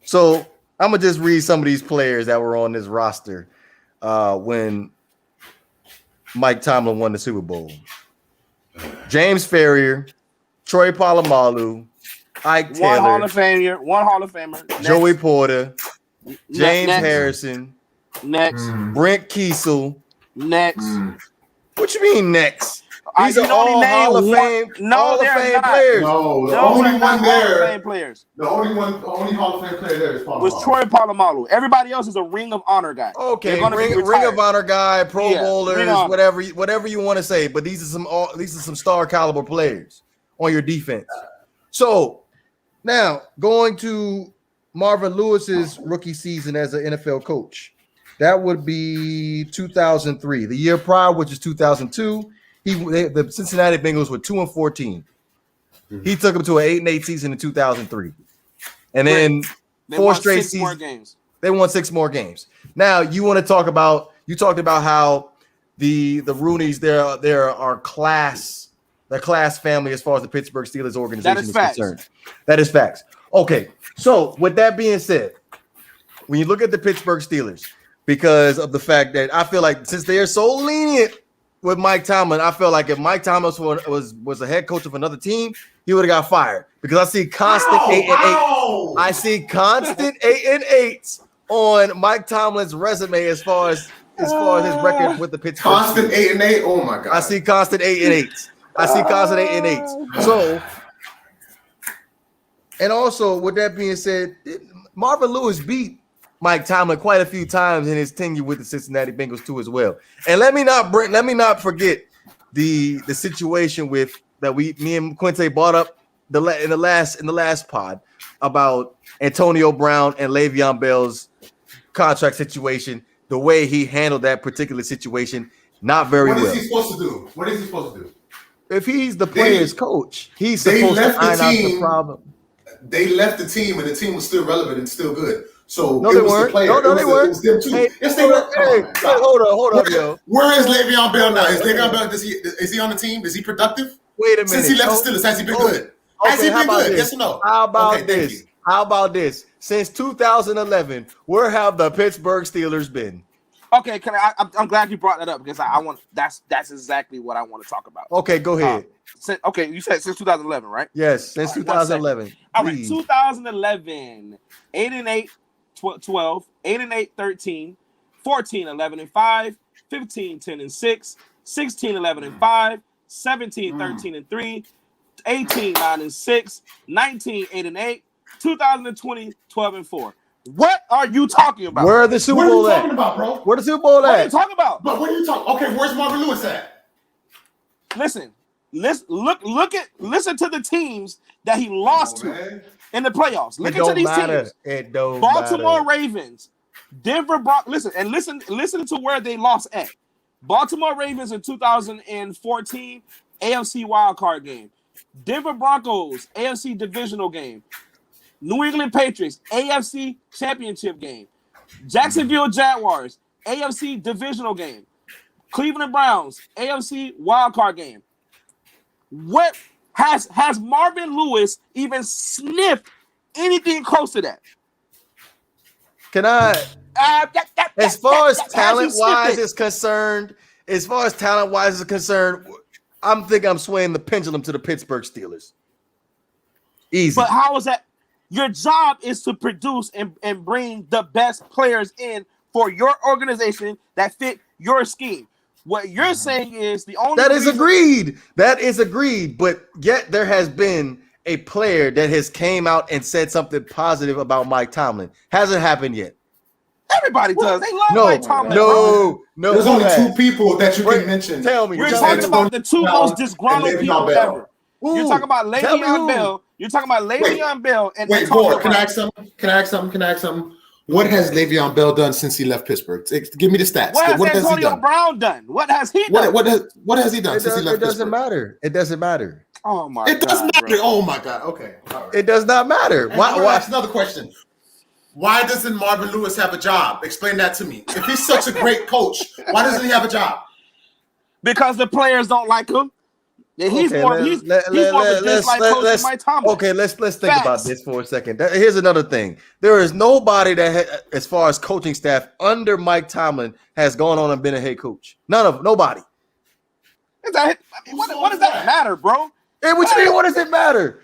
A: So I'm going to just read some of these players that were on this roster when Mike Tomlin won the Super Bowl. James Ferrier, Troy Polamalu, Ike Taylor.
C: One Hall of Famer.
A: Joey Porter, James Harrison,
C: Next.
A: Brent Kiesel.
C: Next.
A: What you mean next? These
C: You
A: are
C: can only
A: all
C: name
A: Hall of
C: one.
A: Fame,
C: No,
A: Hall of
C: they're
A: Fame
C: not.
A: players.
B: No, the
C: Those
B: only
C: are
B: one
C: not Hall of
B: there.
C: Fame players.
B: The only Hall of Fame player there is Palomalo.
C: Was Troy Polamalu. Everybody else is a Ring of Honor guy.
A: Okay,
C: They're gonna be
A: Ring of
C: retired.
A: Honor guy, Pro
C: Yeah, Ring
A: Bowlers,
C: of Honor.
A: whatever you want to say. But these are some star caliber players on your defense. So now going to Marvin Lewis's rookie season as an NFL coach, that would be 2003. The year prior, which is 2002, the Cincinnati Bengals were 2-14. He took them to an 8-8 season in 2003, and then
C: They
A: four
C: won
A: straight
C: 6 more
A: seasons.
C: games.
A: They won 6 more games. Now you want to talk about? You talked about how the Rooneys they're our class, the class family as far as the Pittsburgh Steelers organization is concerned. That is facts. Okay, so with that being said, when you look at the Pittsburgh Steelers, because of the fact that I feel like since they are so lenient with Mike Tomlin, I feel like if Mike Tomlin was a head coach of another team, he would have got fired because I see constant 8-8. I see constant 8-8s on Mike Tomlin's resume as far as his record with the Pittsburgh
B: Constant
A: Steelers.
B: 8-8. Oh my god!
A: I see constant 8-8s. I see constant 8-8s. So, and also with that being said, Marvin Lewis beat Mike Tomlin quite a few times in his tenure with the Cincinnati Bengals too as well. And let me not forget the situation with that me and Quinte brought up in the last pod about Antonio Brown and Le'Veon Bell's contract situation. The way he handled that particular situation, not very well.
B: What is he supposed to do? What is he supposed to do?
A: If he's the player's coach, he's supposed to iron out the problem.
B: They left the team, and the team was still relevant and still good. So
A: no,
B: it
A: they
B: was
A: weren't.
B: the player.
A: No, they weren't.
B: It was them too.
A: Hey,
B: yes, they were.
A: Hold up, yo.
B: Where is Le'Veon Bell now? Is Le'Veon Bell? Is he on the team? Is he productive?
A: Wait a minute.
B: Since he left the Steelers, has he been good? Has he been good? Yes or no?
A: How about this? How about this? Since 2011, where have the Pittsburgh Steelers been?
C: Okay, I'm glad you brought that up because I want that's exactly what I want to talk about.
A: Okay, go ahead.
C: You said since 2011, right?
A: Yes, since 2011.
C: All right, 2011, 8-8, 12, 8-8, 13, 14, 11 and 5, 15, 10 and 6, 16, 11 and 5, 17, 13 and 3, 18, 9 and 6, 19, 8 and 8, 2020, 12 and 4. What are you talking about?
A: Where are the Super Bowl at?
B: What are you talking about, bro?
A: Where the Super Bowl at?
C: What are you talking about?
B: But what are you talking? Okay, where's Marvin Lewis at?
C: Listen to the teams that he lost to in the playoffs. Look into these teams.
A: It don't
C: Baltimore
A: matter.
C: Ravens, Denver Broncos. Listen to where they lost at. Baltimore Ravens in 2014, AFC wildcard game. Denver Broncos, AFC divisional game. New England Patriots, AFC championship game. Jacksonville Jaguars, AFC divisional game. Cleveland Browns, AFC wildcard game. What has Marvin Lewis even sniffed anything close to that?
A: Can I? As far as talent-wise is concerned, I'm thinking I'm swaying the pendulum to the Pittsburgh Steelers. Easy.
C: But how is that? Your job is to produce and bring the best players in for your organization that fit your scheme. What you're saying is the only
A: That is agreed. But yet there has been a player that has came out and said something positive about Mike Tomlin. Hasn't happened yet.
C: Everybody does. They love Mike Tomlin.
A: No.
B: There's only 2 people that you can mention.
A: Tell me.
C: We're talking about the 2 most disgruntled people ever. You're talking about Le'Veon Bell. You're talking about Le'Veon Bell and
B: Gore, can I ask something? What has Le'Veon Bell done since he left Pittsburgh? Give me the stats.
C: What has Antonio Brown done? What has he done?
B: What has he done since he left Pittsburgh?
A: It doesn't matter.
C: Oh my God.
B: It does matter.
C: Bro.
B: Oh my God. Okay. All right.
A: It does not matter. Why?
B: Ask another question. Why doesn't Marvin Lewis have a job? Explain that to me. If he's such a great coach, why doesn't he have a job?
C: Because the players don't like him. Yeah, he's more of a dislike coach than Mike Tomlin.
A: Okay, let's think about this for a second. Here's another thing. There is nobody that, as far as coaching staff under Mike Tomlin, has gone on and been a head coach. Nobody.
C: What does that matter, bro?
A: Hey, what you mean? What does it matter?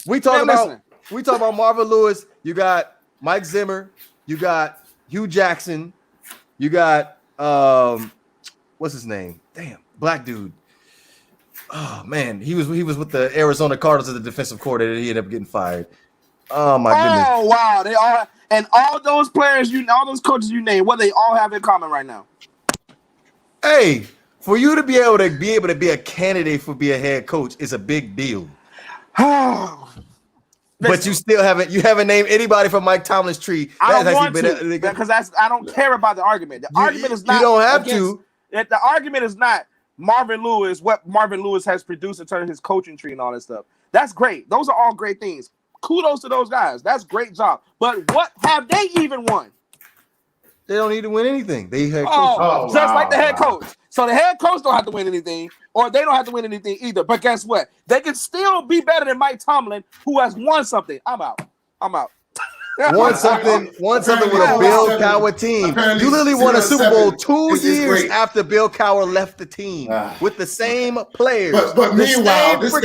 A: We talk about Marvin Lewis. You got Mike Zimmer. You got Hugh Jackson. You got what's his name? Damn, black dude. Oh man, he was with the Arizona Cardinals as the defensive coordinator. He ended up getting fired. Oh my goodness.
C: Oh wow, they all and all those players all those coaches you named, what they all have in common right now.
A: Hey, for you to be able to be a candidate for be a head coach is a big deal. But you still haven't named anybody from Mike Tomlin's tree.
C: I don't want to because I don't care about the argument. The argument is not.
A: You don't have to.
C: The argument is not Marvin Lewis. What Marvin Lewis has produced in terms of his coaching tree and all that stuff. That's great. Those are all great things. Kudos to those guys. That's a great job. But what have they even won?
A: They don't need to win anything. They head
C: coach. Like the head coach. So the head coach don't have to win anything, or they don't have to win anything either. But guess what? They can still be better than Mike Tomlin, who has won something. I'm out.
A: Won something with a Bill Cowher team. You literally won a Super Bowl 2 years after Bill Cowher left the team with the same players.
B: But meanwhile, your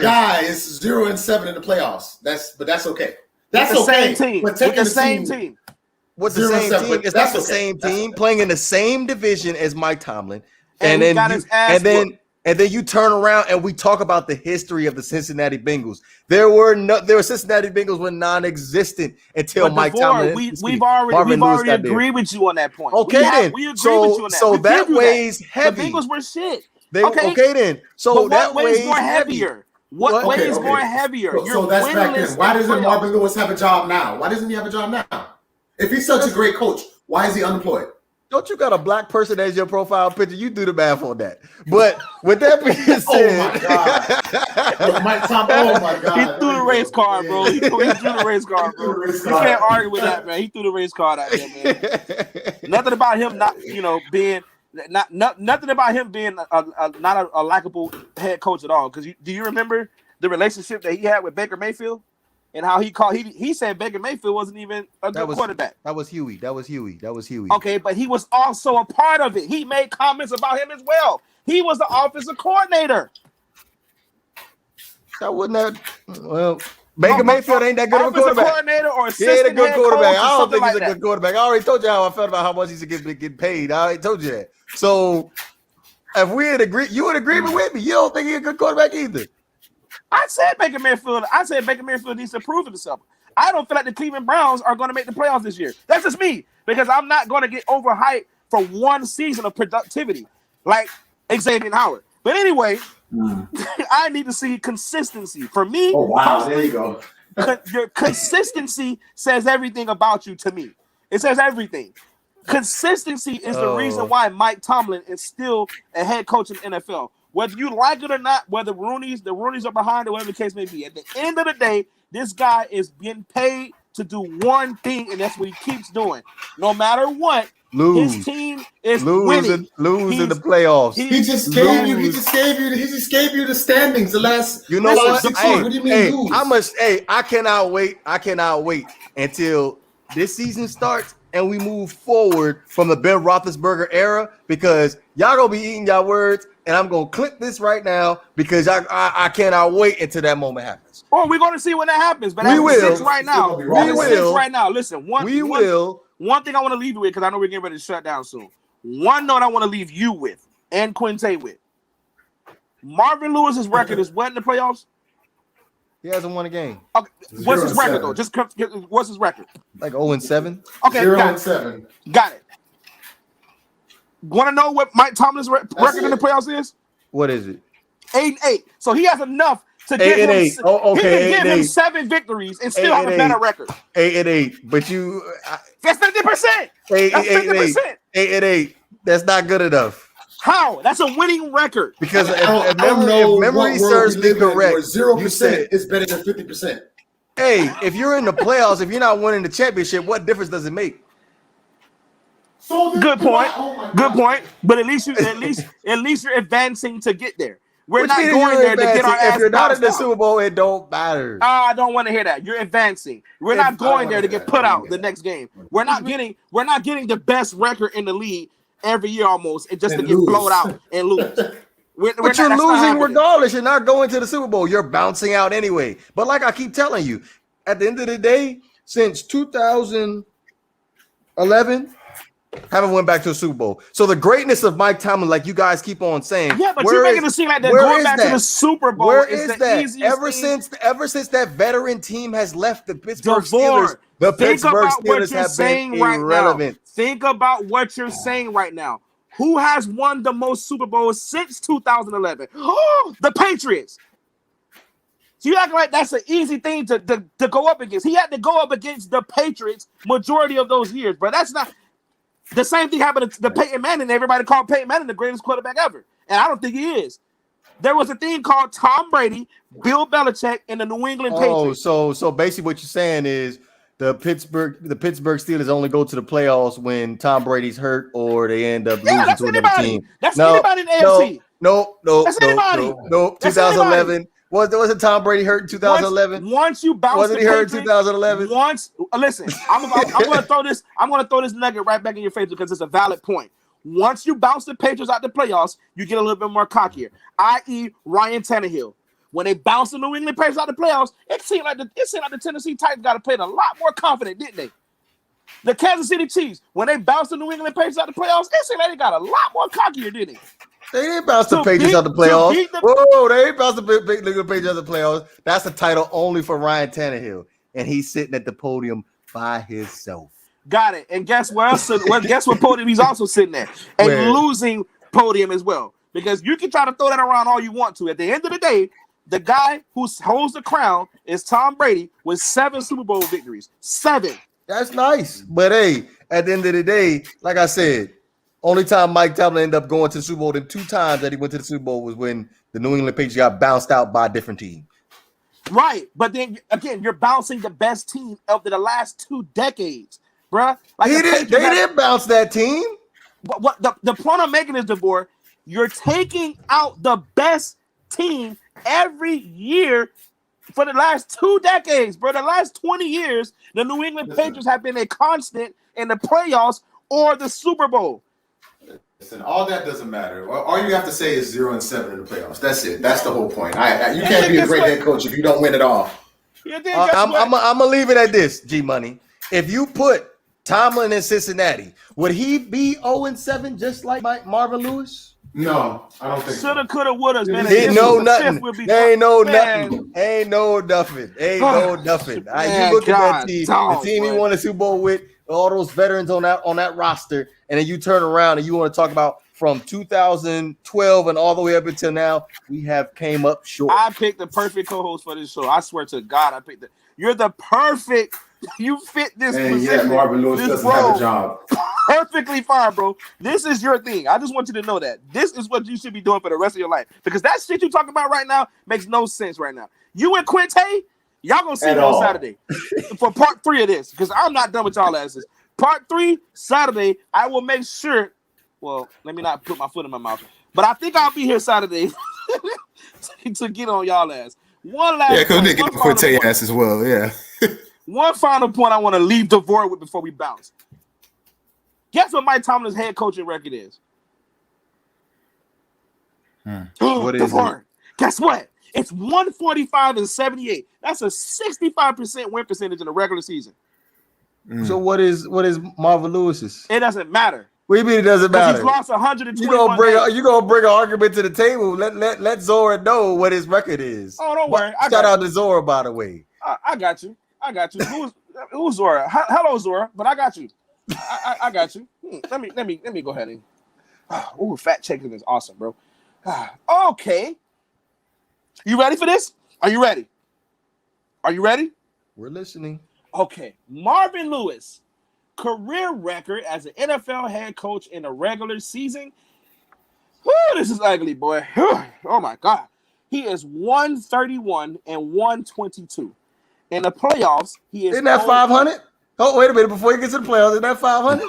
B: guy is 0-7 in the playoffs. That's okay. That's okay.
C: Same team. With the same team.
A: With the same team, it's not the same team playing in the same division as Mike Tomlin, and then you turn around and we talk about the history of the Cincinnati Bengals. There were Cincinnati Bengals were non-existent until Mike Tomlin.
C: We've already agreed with you on that point.
A: Okay, then
C: we agree with you on that.
A: So that weighs heavy.
C: The Bengals were shit.
A: Okay, then. So that weighs
C: more heavier. What weighs more heavier?
B: So that's back then. Why doesn't Marvin Lewis have a job now? Why doesn't he have a job now? If he's such a great coach, why is he unemployed?
A: Don't you got a black person as your profile picture? You do the math on that. But with that being said,
B: oh my God,
C: he threw the race card, bro. He threw the race card, bro. You can't argue with that, man. He threw the race card out there, man. Nothing about him not, being nothing about him being not a likable head coach at all. Because do you remember the relationship that he had with Baker Mayfield? And how he said Baker Mayfield wasn't even a good quarterback.
A: That was Huey.
C: Okay, but he was also a part of it. He made comments about him as well. He was the offensive coordinator.
A: Baker Mayfield ain't that good of a quarterback.
C: Coordinator or
A: he ain't a good quarterback. I don't think he's
C: a
A: good quarterback. I already told you how I felt about how much he's getting paid. I already told you that. So if we had agreed, you would agree with me. You don't think he's a good quarterback either.
C: I said Baker Mayfield needs to prove himself. I don't feel like the Cleveland Browns are going to make the playoffs this year. That's just me, because I'm not going to get overhyped for one season of productivity like Xavier Howard. But anyway, I need to see consistency. For me,
B: there you go.
C: Your consistency says everything about you to me. It says everything. Consistency is the reason why Mike Tomlin is still a head coach in the NFL. Whether you like it or not, whether the Roonies are behind or whatever the case may be, at the end of the day, this guy is getting paid to do one thing, and that's what he keeps doing. No matter what, his team is winning.
A: Lose in the playoffs.
B: He just gave you the standings. The last.
A: You know what?
B: What do you mean lose?
A: I cannot wait until this season starts and we move forward from the Ben Roethlisberger era, because y'all gonna be eating y'all words. And I'm gonna clip this right now because I cannot wait until that moment happens.
C: Oh, we're gonna see when that happens. But
A: we will
C: right now. Right now. Listen, one thing I want to leave you with, because I know we're getting ready to shut down soon. One note I want to leave you with and Quinte with. Marvin Lewis's record is what in the playoffs?
A: He hasn't won a game.
C: Okay, what's his record though? Just what's his record?
A: Like 0-7.
C: Okay,
B: 0-7.
C: Got it. Want to know what Mike Tomlin's record in the playoffs is?
A: What is it?
C: 8-8. So he has enough to give him. He can give him 7 victories and still have a better record.
A: 8-8. But
C: that's 50%. That's 50%.
A: 8-8. That's not good enough.
C: How? That's a winning record.
A: Because if memory serves me correct,
B: 0% is better than 50%.
A: Hey, if you're in the playoffs, if you're not winning the championship, what difference does it make?
C: Good point. But at least you're advancing to get there. We're not going there to get our ass.
A: If you're not in the Super Bowl, it don't matter.
C: I don't want to hear that. You're advancing. We're not going there to get put out the next game. We're not getting the best record in the league every year almost, and just to get blown out and lose.
A: But you're losing regardless. You're not going to the Super Bowl. You're bouncing out anyway. But like I keep telling you, at the end of the day, since 2011, Haven't went back to a Super Bowl. So the greatness of Mike Tomlin, like you guys keep on saying,
C: Yeah, but you're making it seem like they're going back to the Super Bowl.
A: Where
C: is
A: is
C: the
A: that?
C: easiest
A: Ever since that veteran team has left the Pittsburgh
C: DeVore,
A: Steelers, the
C: think
A: Pittsburgh
C: about what
A: Steelers
C: you're
A: have
C: saying
A: been
C: right
A: irrelevant.
C: now. Think about what you're saying right now. Who has won the most Super Bowls since 2011? Oh, the Patriots. So you act like that's an easy thing to go up against. He had to go up against the Patriots majority of those years, but that's not the same thing happened to Peyton Manning. Everybody called Peyton Manning the greatest quarterback ever, and I don't think he is. There was a thing called Tom Brady, Bill Belichick, and the New England Patriots.
A: So basically what you're saying is the Pittsburgh Steelers only go to the playoffs when Tom Brady's hurt or they end up losing to another team.
C: That's anybody in the AFC.
A: No. 2011. Wasn't Tom Brady hurt in 2011?
C: Once you bounce,
A: wasn't he hurt in 2011?
C: Listen, I'm gonna throw this. I'm gonna throw this nugget right back in your face because it's a valid point. Once you bounce the Patriots out the playoffs, you get a little bit more cockier. I.e., Ryan Tannehill. When they bounced the New England Patriots out the playoffs, it seemed like the Tennessee Titans got to play a lot more confident, didn't they? The Kansas City Chiefs, when they bounced the New England Patriots out the playoffs, it seemed like they got a lot more cockier, didn't they?
A: They didn't bounce the Patriots out the playoffs. Whoa, they didn't bounce the Patriots out the playoffs. That's a title only for Ryan Tannehill, and he's sitting at the podium by himself.
C: Got it. And guess where else? Guess what podium he's also sitting at? A losing podium as well. Because you can try to throw that around all you want to. At the end of the day, the guy who holds the crown is Tom Brady with 7 Super Bowl victories. 7.
A: That's nice. But hey, at the end of the day, like I said, only time Mike Tomlin ended up going to the Super Bowl, the 2 times that he went to the Super Bowl was when the New England Patriots got bounced out by a different team.
C: Right. But then, again, you're bouncing the best team of the last 2 decades, bruh. Like
A: they didn't bounce that team.
C: But what the point I'm making is, DeVore, you're taking out the best team every year for the last 2 decades, bro. The last 20 years, the New England Patriots have been a constant in the playoffs or the Super Bowl.
B: Listen, all that doesn't matter. All you have to say is 0-7 in the playoffs. That's it. That's the whole point. You can't be a great head coach if you don't win it all.
A: I'm gonna leave it at this, G Money. If you put Tomlin in Cincinnati, would he be 0-7 just like Marvin Lewis?
B: No, I don't think
C: Shoulda, coulda, woulda. Man,
A: he know nothing. Ain't no nothing. Ain't no nothing. You look at that team, the team he won the Super Bowl with, all those veterans on that roster, and then you turn around and you want to talk about from 2012 and all the way up until now, we have came up short.
C: I picked the perfect co-host for this show. I swear to God, I picked it. You're the perfect. You fit this position.
B: Yeah, Marvin Lewis doesn't have a job.
C: Perfectly fine, bro. This is your thing. I just want you to know that. This is what you should be doing for the rest of your life. Because that shit you're talking about right now makes no sense right now. You and Quinte, y'all gonna see me on Saturday for part 3 of this. Because I'm not done with y'all asses. Part 3, Saturday, I will make sure. Well, let me not put my foot in my mouth. But I think I'll be here Saturday to get on y'all ass. One last
B: because they get Quinte ass as well. Yeah.
C: One final point I want to leave DeVore with before we bounce. Guess what Mike Tomlin's head coaching record is?
A: What is
C: DeVore,
A: it?
C: Guess what? It's 145-78. That's a 65% win percentage in the regular season.
A: So what is Marvin Lewis's?
C: It doesn't matter.
A: What do you mean it doesn't matter?
C: He's lost 121.
A: You gonna bring an argument to the table? Let Zora know what his record is.
C: Oh, don't worry.
A: Shout out to Zora, by the way.
C: I got you. Who's Zora? Hello, Zora. But I got you. I got you. Let me go ahead and. Fact checking is awesome, bro. Okay. You ready for this? Are you ready?
A: We're listening.
C: Okay. Marvin Lewis, career record as an NFL head coach in a regular season. This is ugly, boy. Oh my God. He is 131 and 122. In the playoffs, he is.
A: Isn't that 500? Oh, wait a minute. Before you get to the playoffs, isn't that 500?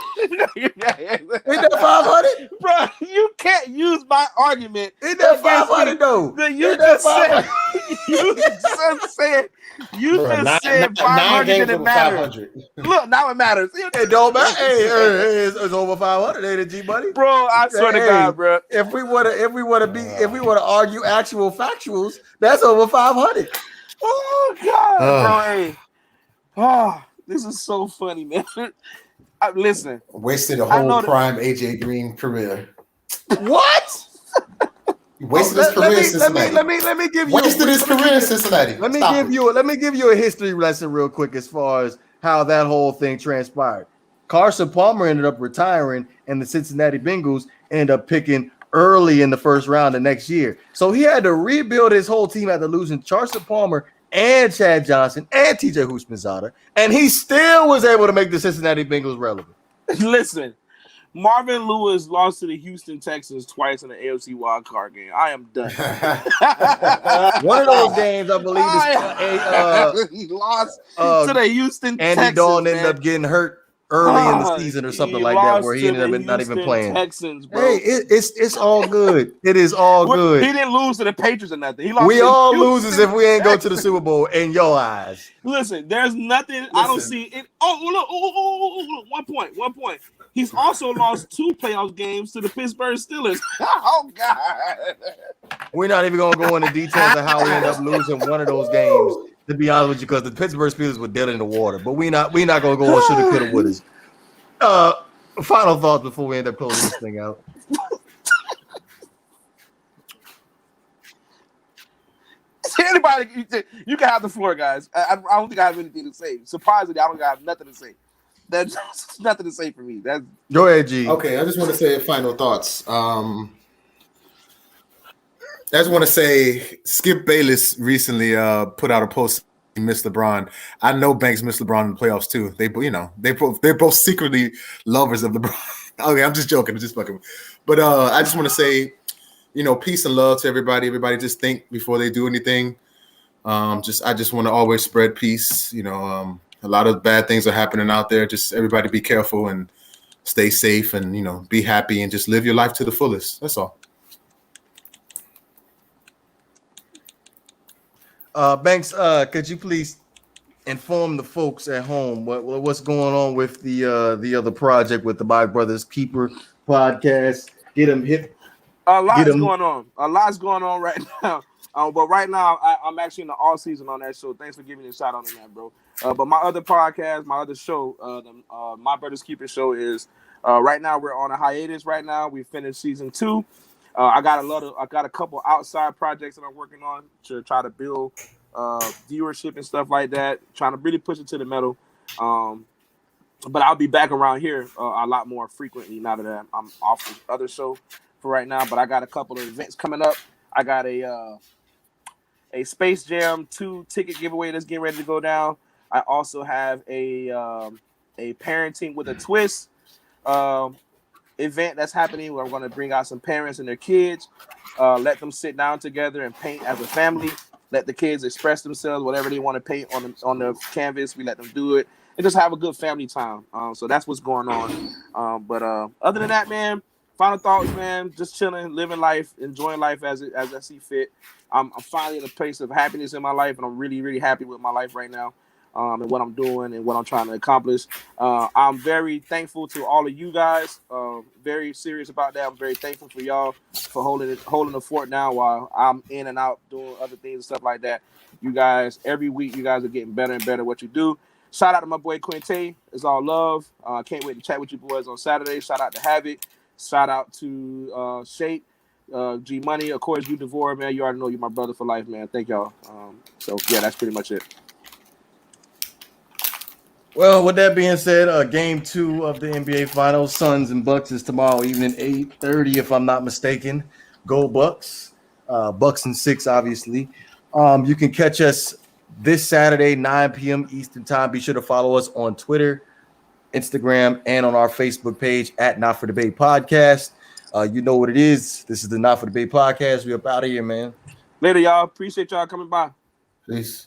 A: Ain't that 500?
C: Bro, you can't use my argument.
A: Isn't that 500 though?
C: You just said 500 didn't matter. Look, now it matters.
A: It don't matter. Hey, it's over 500, ain't it, G Buddy?
C: Bro, I swear to God, bro.
A: If we want to argue actual factuals, that's over 500.
C: Oh God, bro. Hey. Oh, this is so funny, man. Listen,
B: Wasted a
C: I
B: whole
C: know that-
B: prime AJ Green career.
A: What?
B: Wasted his career in Cincinnati.
A: Let me give you
B: Wasted his career in Cincinnati.
A: Let me
B: Stop
A: give
B: it.
A: you a history lesson real quick as far as how that whole thing transpired. Carson Palmer ended up retiring, and the Cincinnati Bengals ended up picking early in the first round the next year. So he had to rebuild his whole team after losing Carson Palmer and Chad Johnson and TJ Houshmandzadeh, and he still was able to make the Cincinnati Bengals relevant.
C: listen. Marvin Lewis lost to the Houston Texans twice in the AFC wildcard game. I am done.
A: One of those games, I believe,
C: He lost to the Houston
A: Andy
C: Texans.
A: Dalton ended
C: man.
A: up getting hurt early in the season or something
C: He
A: like that,
C: lost
A: where he
C: to
A: ended
C: the
A: up not even
C: Houston
A: playing.
C: Texans, bro.
A: Hey, it's all good. It is all
C: He
A: good.
C: didn't lose to the Patriots or nothing. He lost
A: We
C: to the
A: all
C: Houston
A: loses if we ain't go to the
C: Texans.
A: Super Bowl in your eyes.
C: Listen, there's nothing I don't see. It. Oh, look, 1 point. 1 point. He's also lost 2 playoff games to the Pittsburgh Steelers. Oh God.
A: We're not even gonna go into details of how we end up losing one of those games. To be honest with you, because the Pittsburgh Steelers were dead in the water. But we not gonna go on shoulda, coulda, wouldas. Final thoughts before we end up closing this thing out.
C: Anybody, you can have the floor, guys. I don't think I have anything to say. Surprisingly, I don't have nothing to say. That's nothing to say for me. That's
A: Go ahead, G.
B: Okay, I just want to say final thoughts. I just want to say Skip Bayless recently put out a post. He missed LeBron. I know Banks missed LeBron in the playoffs too. They're both secretly lovers of LeBron. Okay, I'm just joking. I'm just fucking. But I just want to say, peace and love to everybody. Everybody just think before they do anything. I just want to always spread peace. A lot of bad things are happening out there. Just everybody be careful and stay safe and, be happy and just live your life to the fullest. That's all.
A: Banks, could you please inform the folks at home what's going on with the other project with the My Brothers Keeper podcast? Get them hip.
C: a lot's going on. A lot's going on right now. But right now, I'm actually in the all season on that show. Thanks for giving me a shout out on that, bro. But my other podcast, my other show, the My Brothers Keeper show is right now we're on a hiatus. Right now, we finished season 2. I got a couple outside projects that I'm working on to try to build viewership and stuff like that. Trying to really push it to the metal. But I'll be back around here a lot more frequently now that I'm off the other show for right now. But I got a couple of events coming up. I got a Space Jam 2 ticket giveaway that's getting ready to go down. I also have a parenting with a twist event that's happening where I'm going to bring out some parents and their kids, let them sit down together and paint as a family. Let the kids express themselves, whatever they want to paint on the canvas. We let them do it and just have a good family time. So that's what's going on. But other than that, man, final thoughts, man. Just chilling, living life, enjoying life as I see fit. I'm finally in a place of happiness in my life, and I'm really, really happy with my life right now. And what I'm doing and what I'm trying to accomplish. I'm very thankful to all of you guys. Very serious about that. I'm very thankful for y'all for holding the fort down while I'm in and out doing other things and stuff like that. You guys, every week, you guys are getting better and better at what you do. Shout out to my boy Quinte. It's all love. Can't wait to chat with you boys on Saturday. Shout out to Havoc. Shout out to Shake. G Money. Of course, you Devore, man. You already know you're my brother for life, man. Thank y'all. So, yeah, that's pretty much it.
A: Well, with that being said, game 2 of the NBA Finals, Suns and Bucks, is tomorrow evening, 8:30, if I'm not mistaken. Go Bucks. Bucks and 6, obviously. You can catch us this Saturday, 9 p.m. Eastern Time. Be sure to follow us on Twitter, Instagram, and on our Facebook page at Not For Debate Podcast. You know what it is. This is the Not For Debate Podcast. We up out of here, man.
C: Later, y'all. Appreciate y'all coming by.
B: Peace.